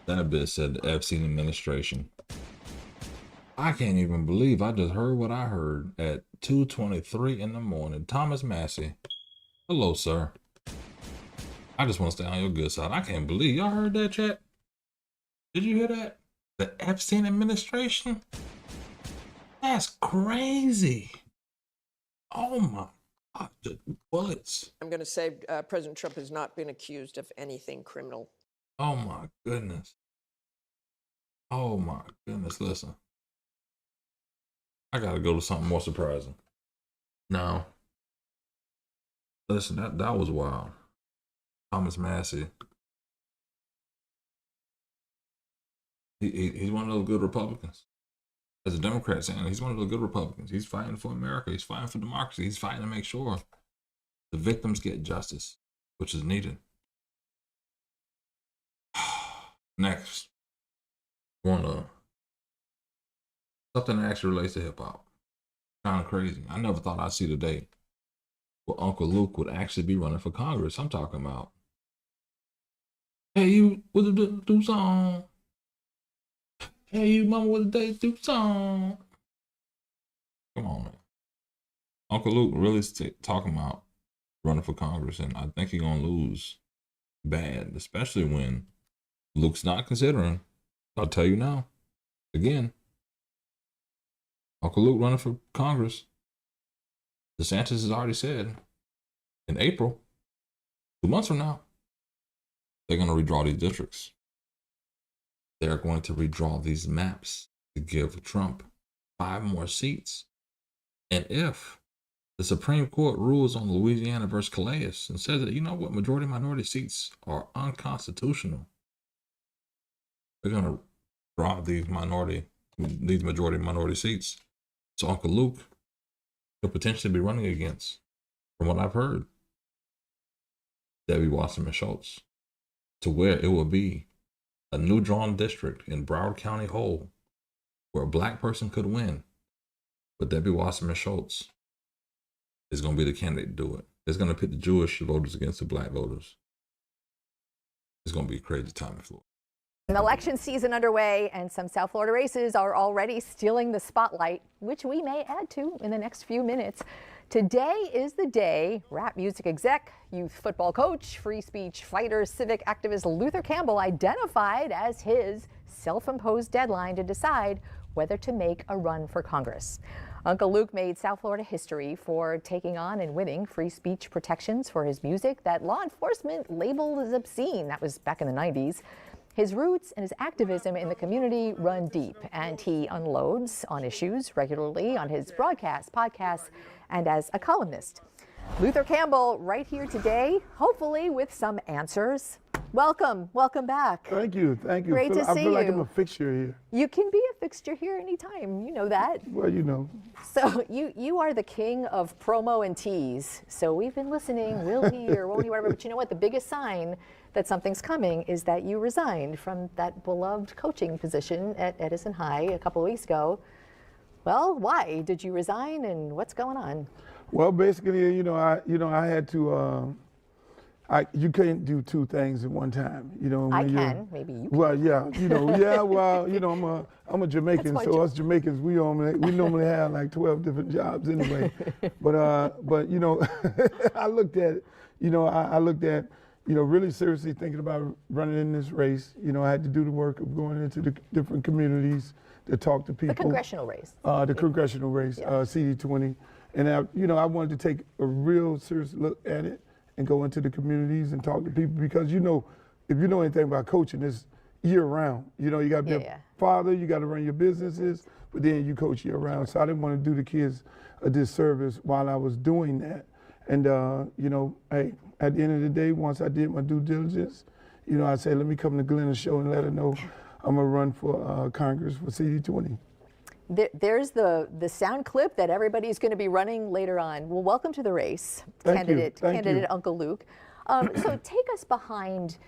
That bitch said the Epstein administration. I can't even believe I just heard what I heard at 2:23 in the morning. Thomas Massey. Hello, sir. I just want to stay on your good side. I can't believe y'all heard that, chat. Did you hear that? The Epstein administration? That's crazy. Oh my God, the bullets.
I'm going to say President Trump has not been accused of anything criminal.
Oh my goodness. Oh my goodness. Listen, I got to go to something more surprising. No. Listen, that was wild. Thomas Massey. He's one of those good Republicans. As a Democrat saying, he's one of those good Republicans. He's fighting for America. He's fighting for democracy. He's fighting to make sure the victims get justice, which is needed. Next, something that actually relates to hip hop. Kind of crazy. I never thought I'd see the day where Uncle Luke would actually be running for Congress. I'm talking about, hey, you with the do song. Hey, you mama with the day do song. Come on, man. Uncle Luke really talking about running for Congress, and I think he's gonna lose bad, especially when Luke's not considering. I'll tell you now, again, Uncle Luke running for Congress. DeSantis has already said in April, 2 months from now, they're going to redraw these districts. They're going to redraw these maps to give Trump 5 more seats. And if the Supreme Court rules on Louisiana versus Calais and says that, you know what, majority minority seats are unconstitutional, they're going to draw these majority minority seats. So Uncle Luke could potentially be running against, from what I've heard, Debbie Wasserman Schultz, to where it will be a new drawn district in Broward County whole where a black person could win, but Debbie Wasserman Schultz is going to be the candidate to do it. It's going to pit the Jewish voters against the black voters. It's going to be a crazy time in Florida.
An election season underway, and some South Florida races are already stealing the spotlight, which we may add to in the next few minutes. Today is the day rap music exec, youth football coach, free speech fighter, civic activist Luther Campbell identified as his self-imposed deadline to decide whether to make a run for Congress. Uncle Luke made South Florida history for taking on and winning free speech protections for his music that law enforcement labeled as obscene. That was back in the 90s. His roots and his activism in the community run deep, and he unloads on issues regularly on his broadcasts, podcasts, and as a columnist. Luther Campbell right here today, hopefully with some answers. Welcome back.
Thank you.
Great to
I
see
feel like I'm
you.
a fixture here.
You can be a fixture here anytime, you know that.
Well, you know.
So you are the king of promo and tease. So we've been listening, will he or won't he, whatever. But you know what? The biggest sign that something's coming is that you resigned from that beloved coaching position at Edison High a couple of weeks ago. Well, why did you resign, and what's going on?
Well, basically, I had to. You can't do two things at one time.
I can, maybe you can.
Well, yeah, I'm a Jamaican, so us Jamaicans, we normally have like 12 different jobs anyway. but I looked at it. I looked at really seriously thinking about running in this race. I had to do the work of going into the different communities to talk to people.
The congressional race.
The congressional race,
Yeah.
CD20. And I wanted to take a real serious look at it and go into the communities and talk to people, because if you know anything about coaching, it's year round. You got to be a father, you got to run your businesses, but then you coach year round. So I didn't want to do the kids a disservice while I was doing that. And hey, at the end of the day, once I did my due diligence, I said, let me come to Glenna's show and let her know I'm gonna run for Congress for CD20.
There's the sound clip that everybody's going to be running later on. Well, welcome to the race, candidate Uncle Luke. So take us behind.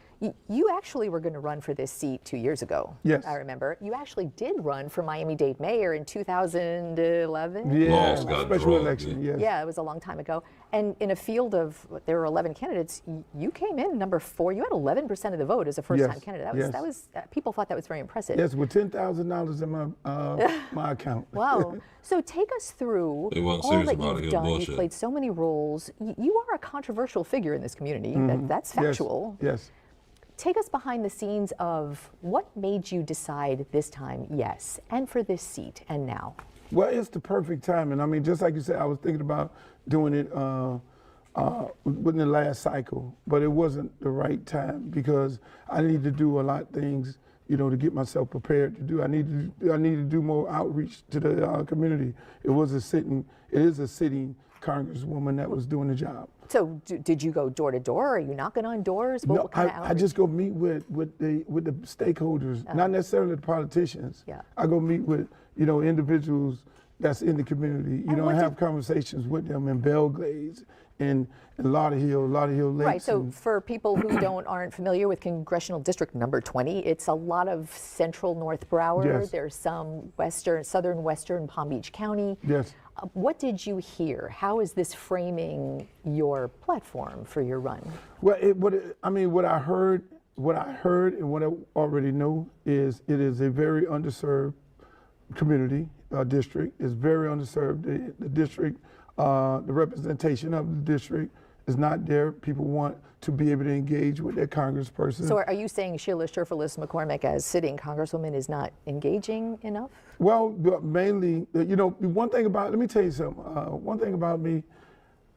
You actually were going to run for this seat 2 years ago.
Yes.
I remember. You actually did run for Miami-Dade mayor in 2011.
Yeah, special election, yes.
Yeah, it was a long time ago. And in a field of, there were 11 candidates, you came in number 4. You had 11% of the vote as a first-time candidate. That was people thought that was very impressive.
Yes, with $10,000 in my account.
Wow. So take us through all that you've done. You've played so many roles. You are a controversial figure in this community.
Mm-hmm.
That's factual.
Yes.
Take us behind the scenes of what made you decide this time, yes, and for this seat, and now.
Well, it's the perfect timing. I mean, just like you said, I was thinking about doing it within the last cycle, but it wasn't the right time because I need to do a lot of things, to get myself prepared to do. I need to do more outreach to the community. It is a sitting Congresswoman that was doing the job.
So did you go door to door? Are you knocking on doors? What kind of outreach?
I just go meet with the stakeholders, not necessarily the politicians.
Yeah.
I go meet with individuals that's in the community. And have conversations with them in Belglades and Lauderhill Lakes.
Right. So for people who aren't familiar with Congressional District Number 20, it's a lot of central North Broward.
Yes.
There's some southern western Palm Beach County.
Yes.
What did you hear? How is this framing your platform for your run?
Well, what I heard and what I already know is it is a very underserved community district. It's very underserved. The district, the representation of the district is not there. People want to be able to engage with their congressperson.
So are you saying Sheila Sherfullis McCormick, as sitting congresswoman, is not engaging enough?
Well, mainly, one thing about, let me tell you something. One thing about me,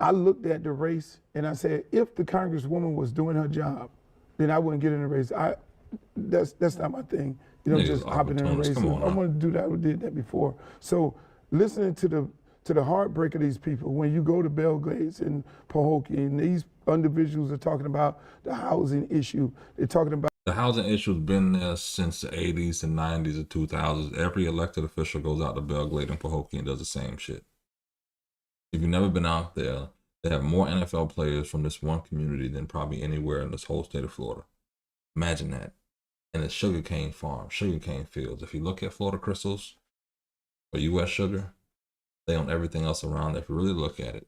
I looked at the race and I said, if the congresswoman was doing her job, then I wouldn't get in the race. That's not my thing. Just hopping in a race. I want to do that. I did that before. So listening to the heartbreak of these people, when you go to Belglades and Pahokee, and these individuals are talking about the housing issue. They're talking about
the housing issue has been there since the 80s and 90s and 2000s. Every elected official goes out to Belglade and Pahokee and does the same shit. If you've never been out there, they have more NFL players from this one community than probably anywhere in this whole state of Florida. Imagine that. And it's sugarcane farms, sugarcane fields. If you look at Florida Crystals or U.S. Sugar, they own everything else around there. If you really look at it,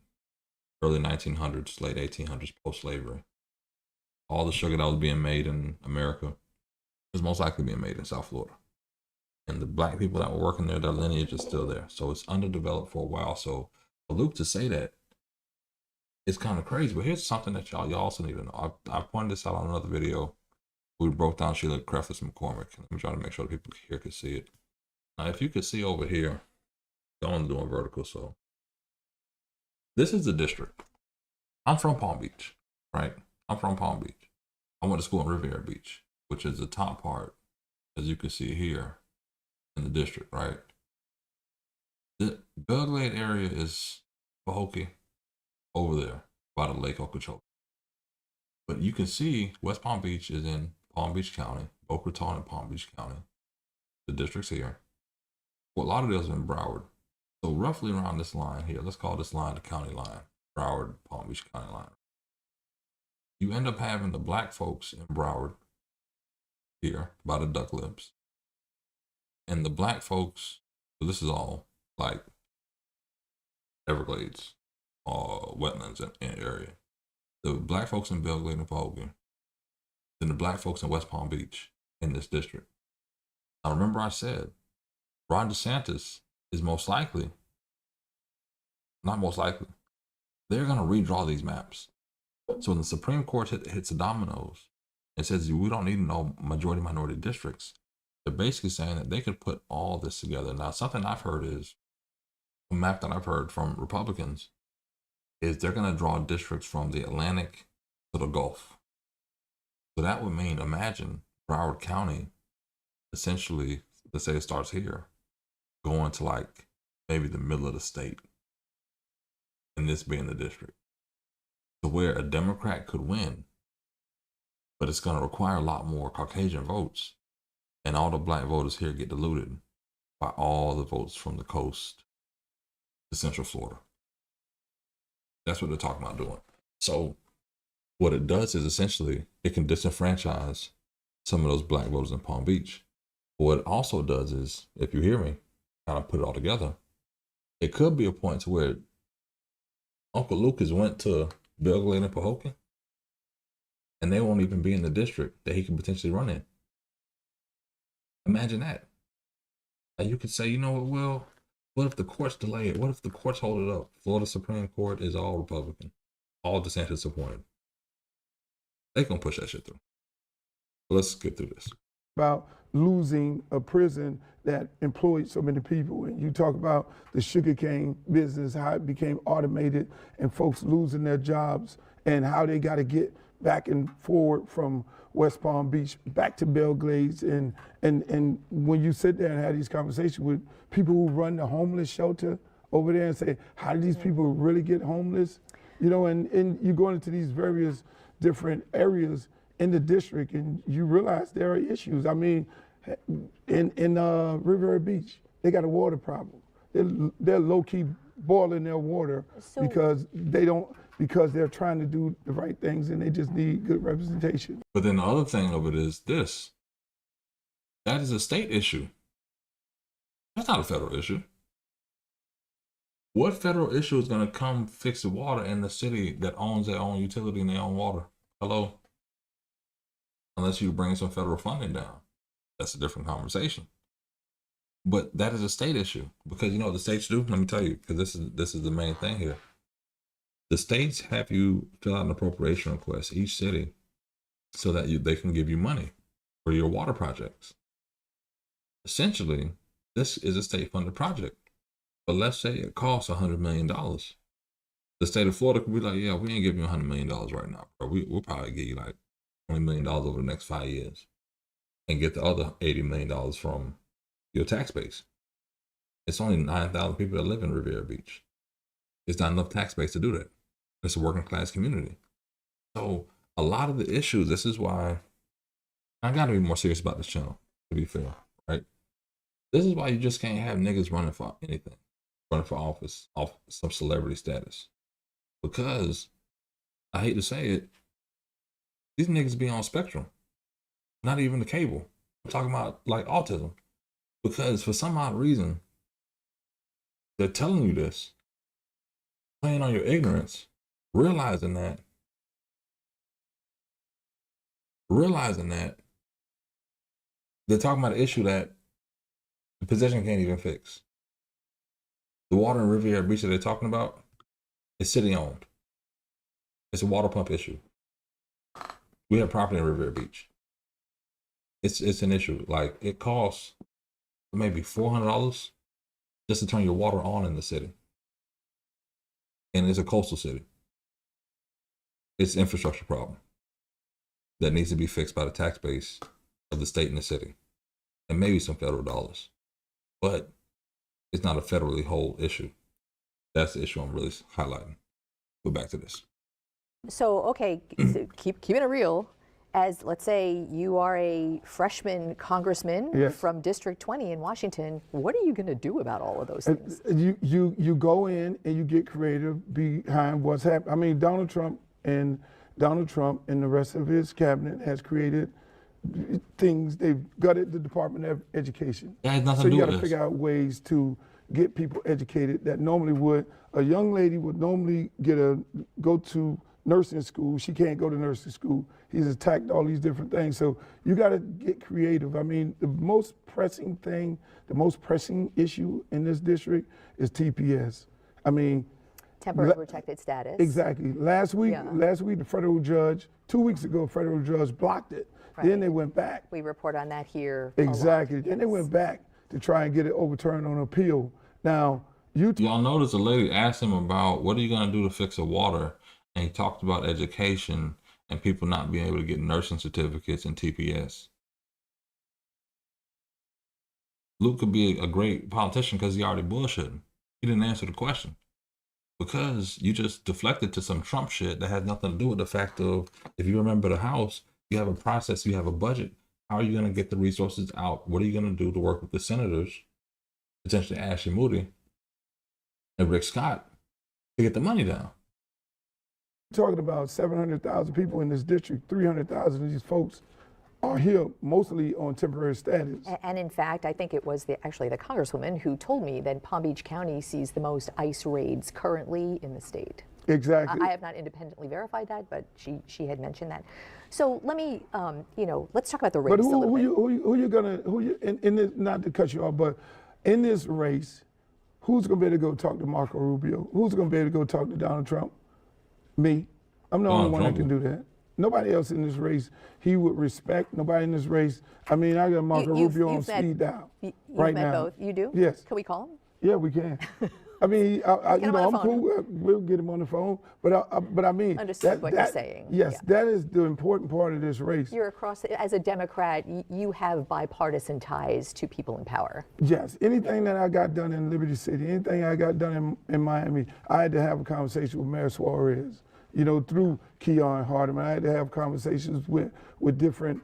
early 1900s, late 1800s, post-slavery, all the sugar that was being made in America is most likely being made in South Florida. And the black people that were working there, their lineage is still there. So it's underdeveloped for a while. So for Luke to say that, it's kind of crazy. But here's something that y'all also need to know. I pointed this out on another video. We broke down Sheila Sherfullis McCormick. Let me try to make sure the people here could see it. Now, if you could see over here, I'm only doing vertical, so. This is the district. I'm from Palm Beach, right? I'm from Palm Beach. I went to school in Riviera Beach, which is the top part, as you can see here, in the district, right? The Belglade area is Pahokee over there by the Lake Okeechobee. But you can see West Palm Beach is in Palm Beach County, Boca Raton and Palm Beach County. The district's here. Fort Lauderdale's in Broward. So roughly around this line here, let's call this line the county line, Broward, Palm Beach County line. You end up having the black folks in Broward here by the Duck Lips. And the black folks, so this is all like Everglades, wetlands in area. The black folks in Belgrade and Pahokee, then the black folks in West Palm Beach in this district. Now remember I said, Ron DeSantis is most likely, not most likely, they're going to redraw these maps. So when the Supreme Court hits the dominoes and says we don't need no majority minority districts, they're basically saying that they could put all this together. Now, something I've heard is, a map that I've heard from Republicans is they're going to draw districts from the Atlantic to the Gulf. So that would mean, imagine Broward County, essentially, let's say it starts here, going to like maybe the middle of the state, and this being the district. To where a Democrat could win, but it's going to require a lot more Caucasian votes, and all the black voters here get diluted by all the votes from the coast to Central Florida. That's what they're talking about doing. So what it does is essentially it can disenfranchise some of those black voters in Palm Beach. But what it also does is, if you hear me, kind of put it all together, it could be a point to where Uncle Lucas went to Belgrade and Pahokee, and they won't even be in the district that he could potentially run in. Imagine that. And you could say, you know what, Will, what if the courts delay it? What if the courts hold it up? Florida Supreme Court is all Republican, all DeSantis appointed. They gonna push that shit through. But let's get through this.
About losing a prison that employed so many people. And you talk about the sugarcane business, how it became automated and folks losing their jobs and how they got to get back and forward from West Palm Beach back to Belgrade. And when you sit there and have these conversations with people who run the homeless shelter over there and say, how do these people really get homeless? You know, and you go into these various different areas in the district and you realize there are issues. I mean, in Riviera Beach, they got a water problem. They're low-key boiling their water because they're trying to do the right things and they just need good representation.
But then the other thing of it is this. That is a state issue. That's not a federal issue. What federal issue is going to come fix the water in the city that owns their own utility and their own water? Hello? Unless you bring some federal funding down. That's a different conversation. But that is a state issue because you know what the states do? Let me tell you, because this is the main thing here. The states have you fill out an appropriation request, each city, so that they can give you money for your water projects. Essentially, this is a state-funded project. But let's say it costs $100 million. The state of Florida could be like, yeah, we ain't giving you $100 million right now, bro. We'll probably give you like $20 million over the next 5 years and get the other $80 million from your tax base. It's only 9,000 people that live in Riviera Beach. It's not enough tax base to do that. It's a working class community. So a lot of the issues, this is why I got to be more serious about this channel, to be fair, right? This is why you just can't have niggas running for anything, running for office, off some celebrity status. Because, I hate to say it, these niggas be on spectrum, not even the cable. I'm talking about like autism. Because for some odd reason, they're telling you this, playing on your ignorance, realizing that they're talking about an issue that the position can't even fix. The water in Riviera Beach that they're talking about is city owned. It's a water pump issue. We have property in Riviera Beach. It's an issue. Like it costs maybe $400 just to turn your water on in the city. And it's a coastal city. It's an infrastructure problem that needs to be fixed by the tax base of the state and the city, and maybe some federal dollars. But it's not a federally whole issue. That's the issue I'm really highlighting. Go back to this.
So, okay, so keeping it real, as let's say you are a freshman congressman
Yes.
from District 20 in Washington, what are you going to do about all of those things?
You go in and you get creative behind what's happening. I mean, Donald Trump and the rest of his cabinet has created things. They've gutted the Department of Education.
That has nothing
So
to
you
do
got to
with this.
figure out ways to get people educated that normally would. A young lady would normally go to nursing school. She can't go to nursing school. He's attacked all these different things. So you got to get creative. I mean, the most pressing issue in this district is TPS. I mean,
Temporary protected status.
exactly. Last week,
Yeah.
the federal judge, 2 weeks ago, federal judge blocked it. Then they went back.
We report on that here. a lot.
Exactly. Then they went back to try and get it overturned on appeal. Now,
Y'all notice a lady asked him about what are you going to do to fix the water, and he talked about education and people not being able to get nursing certificates and TPS. Luke could be a great politician because he already bullshitting. He didn't answer the question because you just deflected to some Trump shit that has nothing to do with the fact of, if you remember the House, you have a process, you have a budget. How are you going to get the resources out? What are you going to do to work with the senators, potentially Ashley Moody and Rick Scott, to get the money down?
talking about 700,000 people in this district, 300,000 of these folks are here mostly on temporary status.
And in fact, I think it was actually the Congresswoman who told me that Palm Beach County sees the most ICE raids currently in the state.
Exactly.
I have not independently verified that, but she had mentioned that. So let me, let's talk about the race
But
a little bit.
in this, not to cut you off, but in this race, who's going to be able to go talk to Marco Rubio? Who's going to be able to go talk to Donald Trump? Me. I'm the only one that can do that. Nobody else in this race he would respect. Nobody in this race. I mean, I got Marco Rubio on speed dial right
met
now.
Both. You do?
Yes.
Can we call him?
Yeah, we can. I mean, I'm cool. We'll get him on the phone. But I mean,
Understood what you're saying.
Yes,
Yeah.
that is the important part of this race.
You're across, as a Democrat, you have bipartisan ties to people in power.
Yes, anything that I got done in Liberty City, anything I got done in Miami, I had to have a conversation with Mayor Suarez. You know, through Keon Hardeman, I had to have conversations with different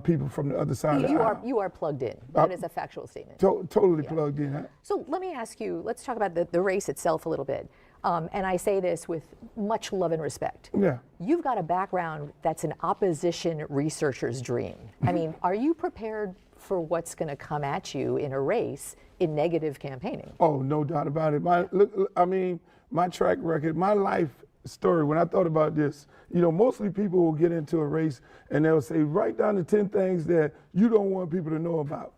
people from the other side of the aisle.
You are plugged in. That is a factual statement.
Totally plugged in.
So let me ask you, let's talk about the race itself a little bit. And I say this with much love and respect.
Yeah.
You've got a background that's an opposition researcher's dream. I mean, are you prepared for what's going to come at you in a race in negative campaigning?
Oh, no doubt about it. My track record, my life story, when I thought about this, mostly people will get into a race and they'll say, write down the 10 things that you don't want people to know about.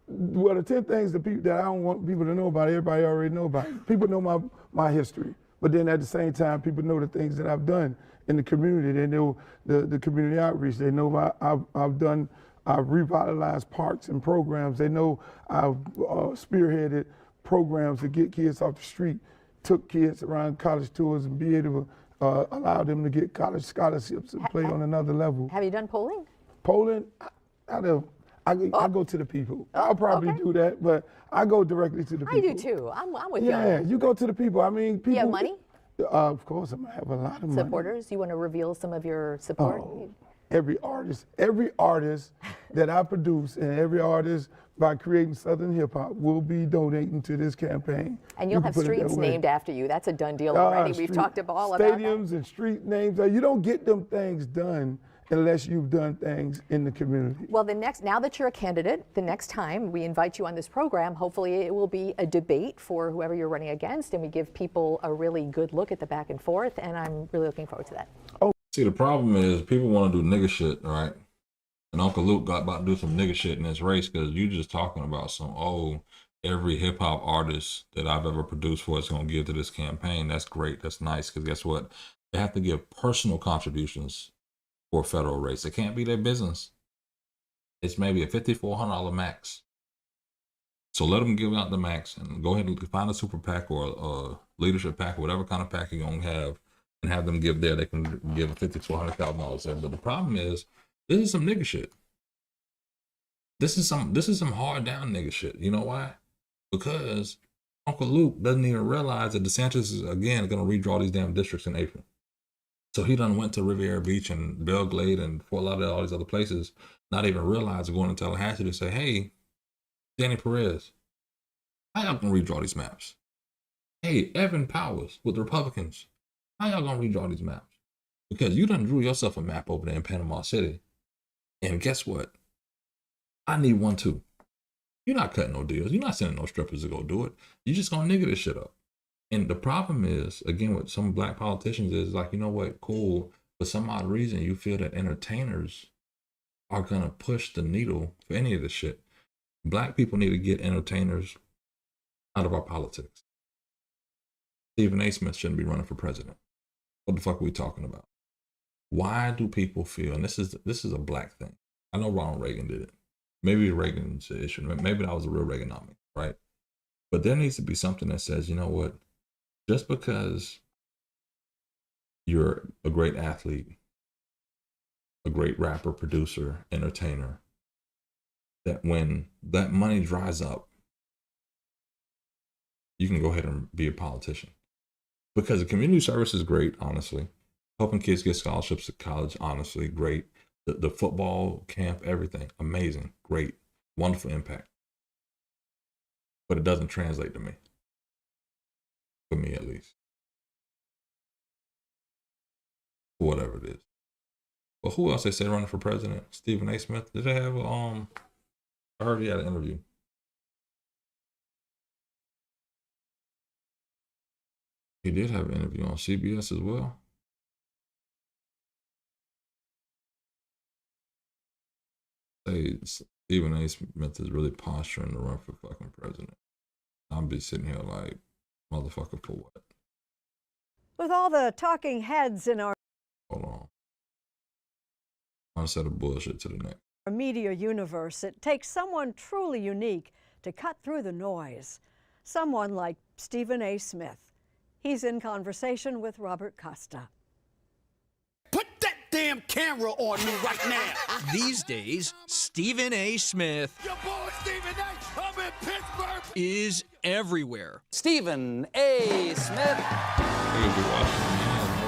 Well, the 10 things that I don't want people to know about, everybody already know about. People know my history. But then at the same time, people know the things that I've done in the community. They know the community outreach. They know I've revitalized parks and programs. They know I've spearheaded programs to get kids off the street, took kids around college tours and be able to allow them to get college scholarships and play on another level.
Have you done polling?
Polling, I go to the people. I'll probably do that, but I go directly to the people.
I do too. I'm with you.
Yeah, you go to the people. I mean, people.
You have money?
Of course, I have a lot of money.
Supporters? You want to reveal some of your support?
Oh, every artist that I produce and every artist by creating Southern hip hop will be donating to this campaign.
And you'll have streets named after you. That's a done deal already. We've talked all about that.
Stadiums and street names. You don't get them things done unless you've done things in the community.
Well, now that you're a candidate, the next time we invite you on this program, hopefully it will be a debate for whoever you're running against, and we give people a really good look at the back and forth, and I'm really looking forward to that.
Oh,
see, the problem is people want to do nigga shit, right? And Uncle Luke got about to do some nigga shit in this race because you just talking about every hip hop artist that I've ever produced for is going to give to this campaign. That's great. That's nice because guess what? They have to give personal contributions for a federal race. It can't be their business. It's maybe a $5,400 max. So let them give out the max and go ahead and find a super PAC or a leadership PAC or whatever kind of PAC you're going to have and have them give there. They can give $50,000 there. But the problem is, this is some nigga shit. This is some hard down nigga shit. You know why? Because Uncle Luke doesn't even realize that DeSantis is again going to redraw these damn districts in April. So he done went to Riviera Beach and Belglade and Fort Lauderdale, all these other places, not even realizing going to Tallahassee to say, hey, Danny Perez, how y'all gonna redraw these maps? Hey, Evan Powers with the Republicans, how y'all gonna redraw these maps? Because you done drew yourself a map over there in Panama City. And guess what? I need one too. You're not cutting no deals. You're not sending no strippers to go do it. You're just gonna nigga this shit up. And the problem is, again, with some black politicians is like, you know what, cool. For some odd reason, you feel that entertainers are gonna push the needle for any of this shit. Black people need to get entertainers out of our politics. Stephen A. Smith shouldn't be running for president. What the fuck are we talking about? Why do people feel, and this is a black thing. I know Ronald Reagan did it. Maybe Reagan's the issue. Maybe that was a real Reaganomics, right? But there needs to be something that says, you know what? Just because you're a great athlete, a great rapper, producer, entertainer, that when that money dries up, you can go ahead and be a politician. Because the community service is great, honestly. Helping kids get scholarships to college, honestly, great. The football camp, everything, amazing, great, wonderful impact. But it doesn't translate to me. For me, at least. Whatever it is. But who else they say running for president? Stephen A. Smith. Did they have I heard he had an interview. He did have an interview on CBS as well. Say Stephen A. Smith is really posturing to run for fucking president. I'll be sitting here like, motherfucker, for what?
With all the talking heads in our
Hold on. One set of bullshit to the next.
media universe, it takes someone truly unique to cut through the noise. Someone like Stephen A. Smith. He's in conversation with Robert Costa.
Put that damn camera on me right now.
These days, Stephen A. Smith
Your boy Stephen A. I'm in Pittsburgh.
is everywhere.
Stephen A. Smith.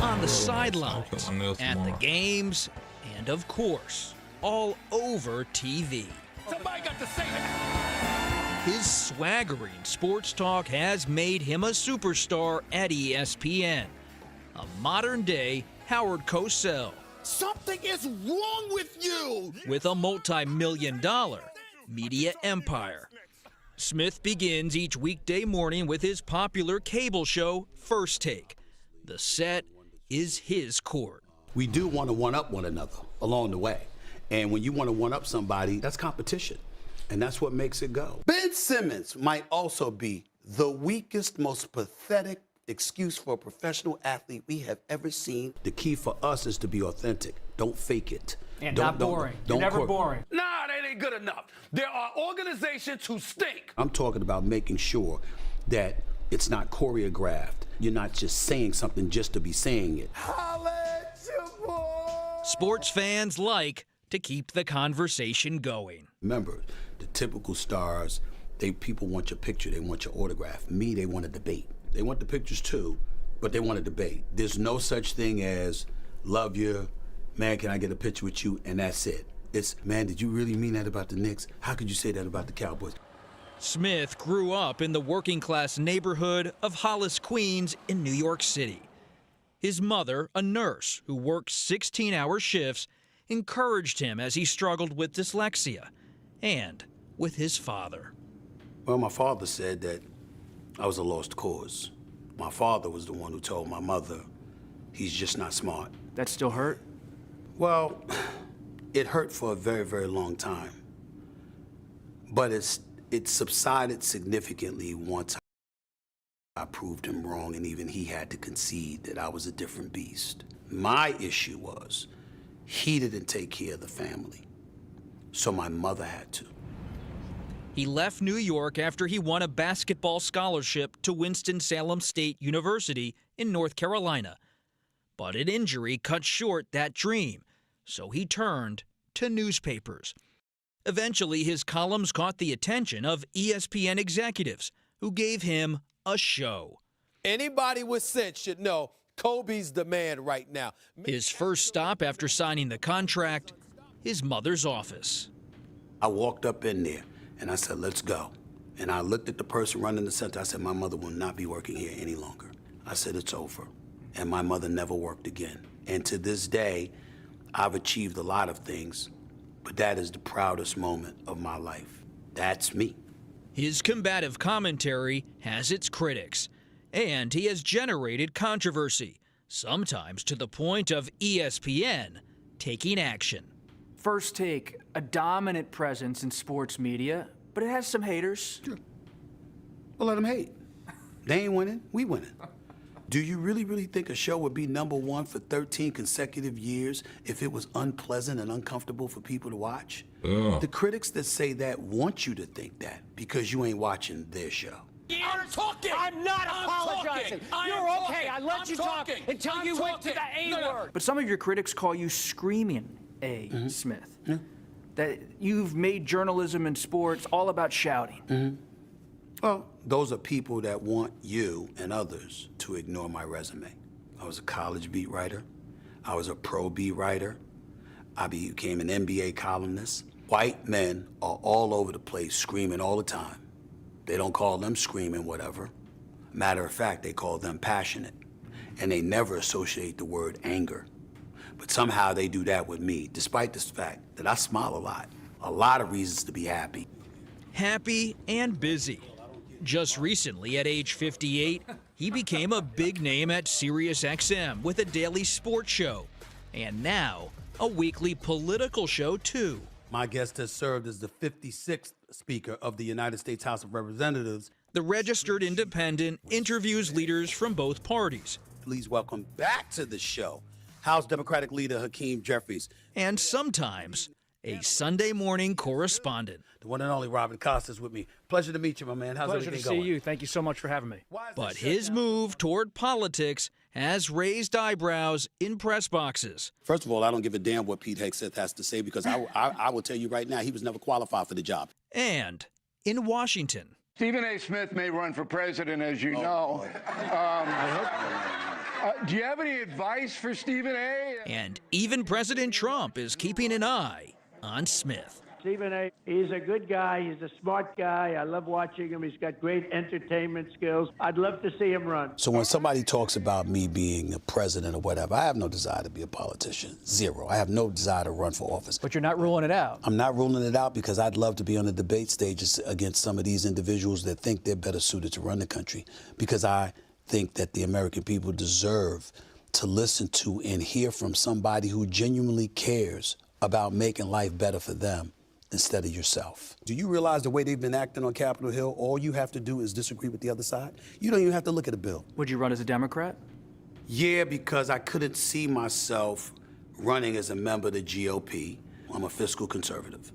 On the sidelines, at the games, and of course, all over TV.
Somebody got to say that.
His swaggering sports talk has made him a superstar at ESPN. A modern-day Howard Cosell.
Something is wrong with you.
With a multi-million-dollar media empire. Smith begins each weekday morning with his popular cable show, First Take. The set is his court.
We do want to one-up one another along the way. And when you want to one-up somebody, that's competition. And that's what makes it go. Ben Simmons might also be the weakest, most pathetic excuse for a professional athlete we have ever seen. The key for us is to be authentic. Don't fake it.
And not boring. You're never boring.
Nah, that ain't good enough. There are organizations who stink. I'm talking about making sure that it's not choreographed. You're not just saying something just to be saying it.
Sports fans like to keep the conversation going.
Remember, the typical stars, people want your picture, they want your autograph. Me, they want a debate. They want the pictures too, but they want a debate. There's no such thing as love you, man, can I get a picture with you, and that's it. It's, man, did you really mean that about the Knicks? How could you say that about the Cowboys?
Smith grew up in the working-class neighborhood of Hollis, Queens in New York City. His mother, a nurse who worked 16-hour shifts, encouraged him as he struggled with dyslexia and with his father.
Well, my father said that I was a lost cause. My father was the one who told my mother, he's just not smart.
That still hurt?
Well, it hurt for a very, very long time. But it subsided significantly once I proved him wrong, and even he had to concede that I was a different beast. My issue was he didn't take care of the family, so my mother had to.
He left New York after he won a basketball scholarship to Winston-Salem State University in North Carolina. But an injury cut short that dream, so he turned to newspapers. Eventually, his columns caught the attention of ESPN executives who gave him a show.
Anybody with sense should know
Kobe's the man right now.
His first stop after signing the contract, his mother's office.
I walked up in there and I said, let's go. And I looked at the person running the center. I said, my mother will not be working here any longer. I said, it's over. And my mother never worked again. And to this day, I've achieved a lot of things, but that is the proudest moment of my life. That's me.
His combative commentary has its critics, and he has generated controversy, sometimes to the point of ESPN taking action.
First Take, a dominant presence in sports media, but it has some haters.
Sure. Well, let them hate. They ain't winning, we winning. Do you really think a show would be #1 for 13 consecutive years if it was unpleasant and uncomfortable for people to watch?
Yeah.
The critics that say that want you to think that because you ain't watching their show.
I'm talking. I'm not apologizing. You're okay. I let you talk until you went to the A word. But some of your critics call you screaming A. Smith.
Yeah.
That you've made journalism and sports all about shouting.
Well, those are people that want you and others to ignore my resume. I was a college beat writer. I was a pro beat writer. I became an NBA columnist. White men are all over the place screaming all the time. They don't call them screaming whatever. Matter of fact, they call them passionate. And they never associate the word anger. But somehow they do that with me, despite the fact that I smile a lot. A lot of reasons to be happy.
Happy and busy. Just recently, at age 58, he became a big name at SiriusXM with a daily sports show. And now, a weekly political show, too.
My guest has served as the 56th Speaker of the United States House of Representatives.
The Registered Independent interviews leaders from both parties.
Please welcome back to the show, House Democratic Leader Hakeem Jeffries.
And sometimes, a Sunday morning correspondent.
The one and only Robin Costas with me. Pleasure to meet you, my man. How's
Pleasure
everything
to
going?
see you. Thank you so much for having me.
But his move toward politics has raised eyebrows in press boxes.
First of all, I don't give a damn what Pete Hegseth has to say because I will tell you right now, he was never qualified for the job.
And in Washington.
Stephen A. Smith may run for president, as you know. Do you have any advice for Stephen A.?
And even President Trump is keeping an eye on Smith.
Stephen A., he's a good guy. He's a smart guy. I love watching him. He's got great entertainment skills. I'd love to see him run.
So when somebody talks about me being a president or whatever, I have no desire to be a politician. Zero. I have no desire to run for office.
But you're not ruling it out.
I'm not ruling it out because I'd love to be on the debate stages against some of these individuals that think they're better suited to run the country, because I think that the American people deserve to listen to and hear from somebody who genuinely cares about making life better for them instead of yourself. Do you realize the way they've been acting on Capitol Hill, all you have to do is disagree with the other side? You don't even have to look at a bill.
Would you run as a Democrat?
Yeah, because I couldn't see myself running as a member of the GOP. I'm a fiscal conservative.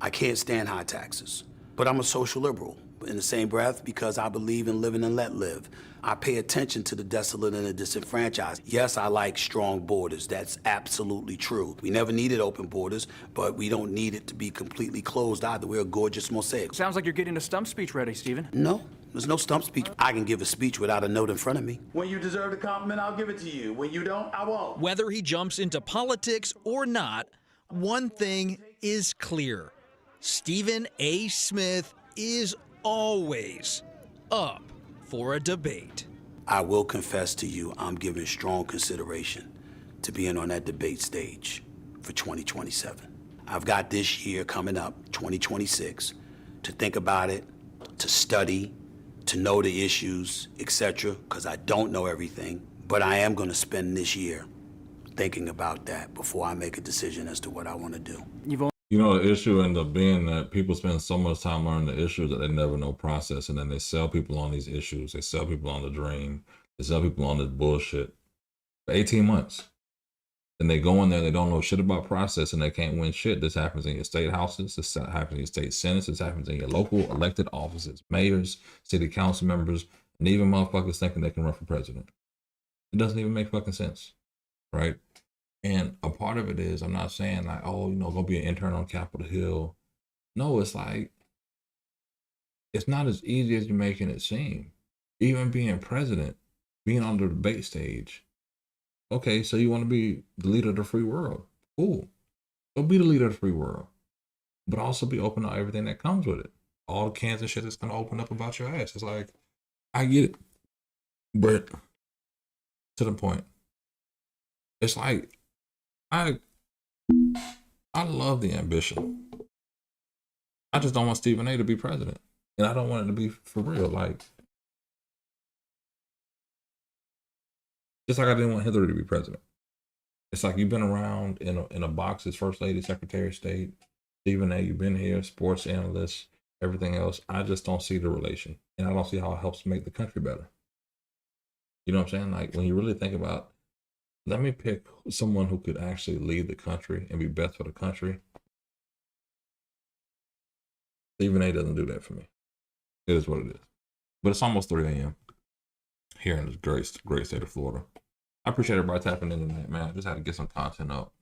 I can't stand high taxes, but I'm a social liberal in the same breath because I believe in living and let live. I pay attention to the desolate and the disenfranchised. Yes, I like strong borders. That's absolutely true. We never needed open borders, but we don't need it to be completely closed either. We're a gorgeous mosaic.
Sounds like you're getting a stump speech ready, Stephen.
No, there's no stump speech. I can give a speech without a note in front of me.
When you deserve the compliment, I'll give it to you. When you don't, I won't.
Whether he jumps into politics or not, one thing is clear. Stephen A. Smith is always up for a debate.
I will confess to you, I'm giving strong consideration to being on that debate stage for 2027. I've got this year coming up, 2026, to think about it, to study, to know the issues, etc., because I don't know everything, but I am going to spend this year thinking about that before I make a decision as to what I want to do.
You know, the issue ends up being that people spend so much time learning the issues that they never know process, and then they sell people on these issues. They sell people on the dream. They sell people on this bullshit for 18 months. Then they go in there, they don't know shit about process, and they can't win shit. This happens in your state houses. This happens in your state senates. This happens in your local elected offices, mayors, city council members, and even motherfuckers thinking they can run for president. It doesn't even make fucking sense, right? And a part of it is, I'm not saying like, oh, you know, go be an intern on Capitol Hill. No, it's like, it's not as easy as you're making it seem. Even being president, being on the debate stage, Okay, so you want to be the leader of the free world. Cool. Go be the leader of the free world. But also be open to everything that comes with it. All the cans and shit that's going to open up about your ass. It's like, I get it. But to the point, it's like, I love the ambition. I just don't want Stephen A. to be president. And I don't want it to be for real. Like, just like I didn't want Hillary to be president. It's like you've been around in a box as First Lady, Secretary of State, Stephen A., you've been here, sports analyst, everything else. I just don't see the relation. And I don't see how it helps make the country better. You know what I'm saying? Like, when you really think about, let me pick someone who could actually lead the country and be best for the country. Stephen A. doesn't do that for me. It is what it is. But it's almost 3 a.m. here in the great state of Florida. I appreciate everybody tapping in tonight, man. I just had to get some content up.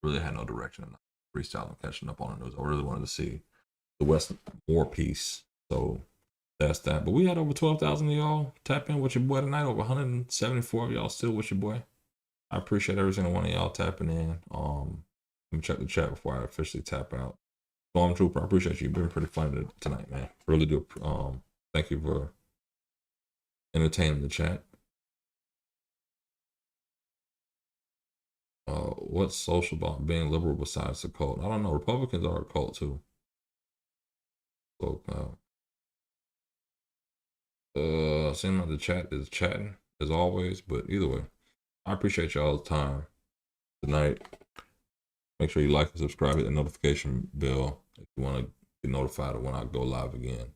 Really had no direction. Freestyling, catching up on the news. I really wanted to see the West War piece. So that's that. But we had over 12,000 of y'all tap in with your boy tonight. Over 174 of y'all still with your boy. I appreciate every single one of y'all tapping in. Let me check the chat before I officially tap out. Stormtrooper, I appreciate you. You've been pretty funny tonight, man. Really do. Thank you for entertaining the chat. What's social about being liberal besides the cult? I don't know. Republicans are a cult too. So, seems like the chat is chatting as always, but either way, I appreciate y'all's time tonight. Make sure you like and subscribe, hit the notification bell if you want to get notified of when I go live again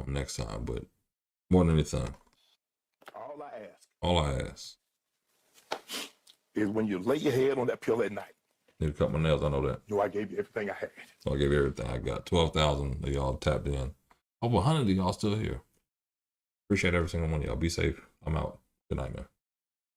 next time. But more than anything, all I ask
is when you lay your head on that pillow at night.
Need to cut my nails, I know that.
I gave you everything I had.
So I gave you everything I got. 12,000 of y'all tapped in. Over 100 of y'all still here. Appreciate every single one of y'all. Be safe. I'm out. Good night, man.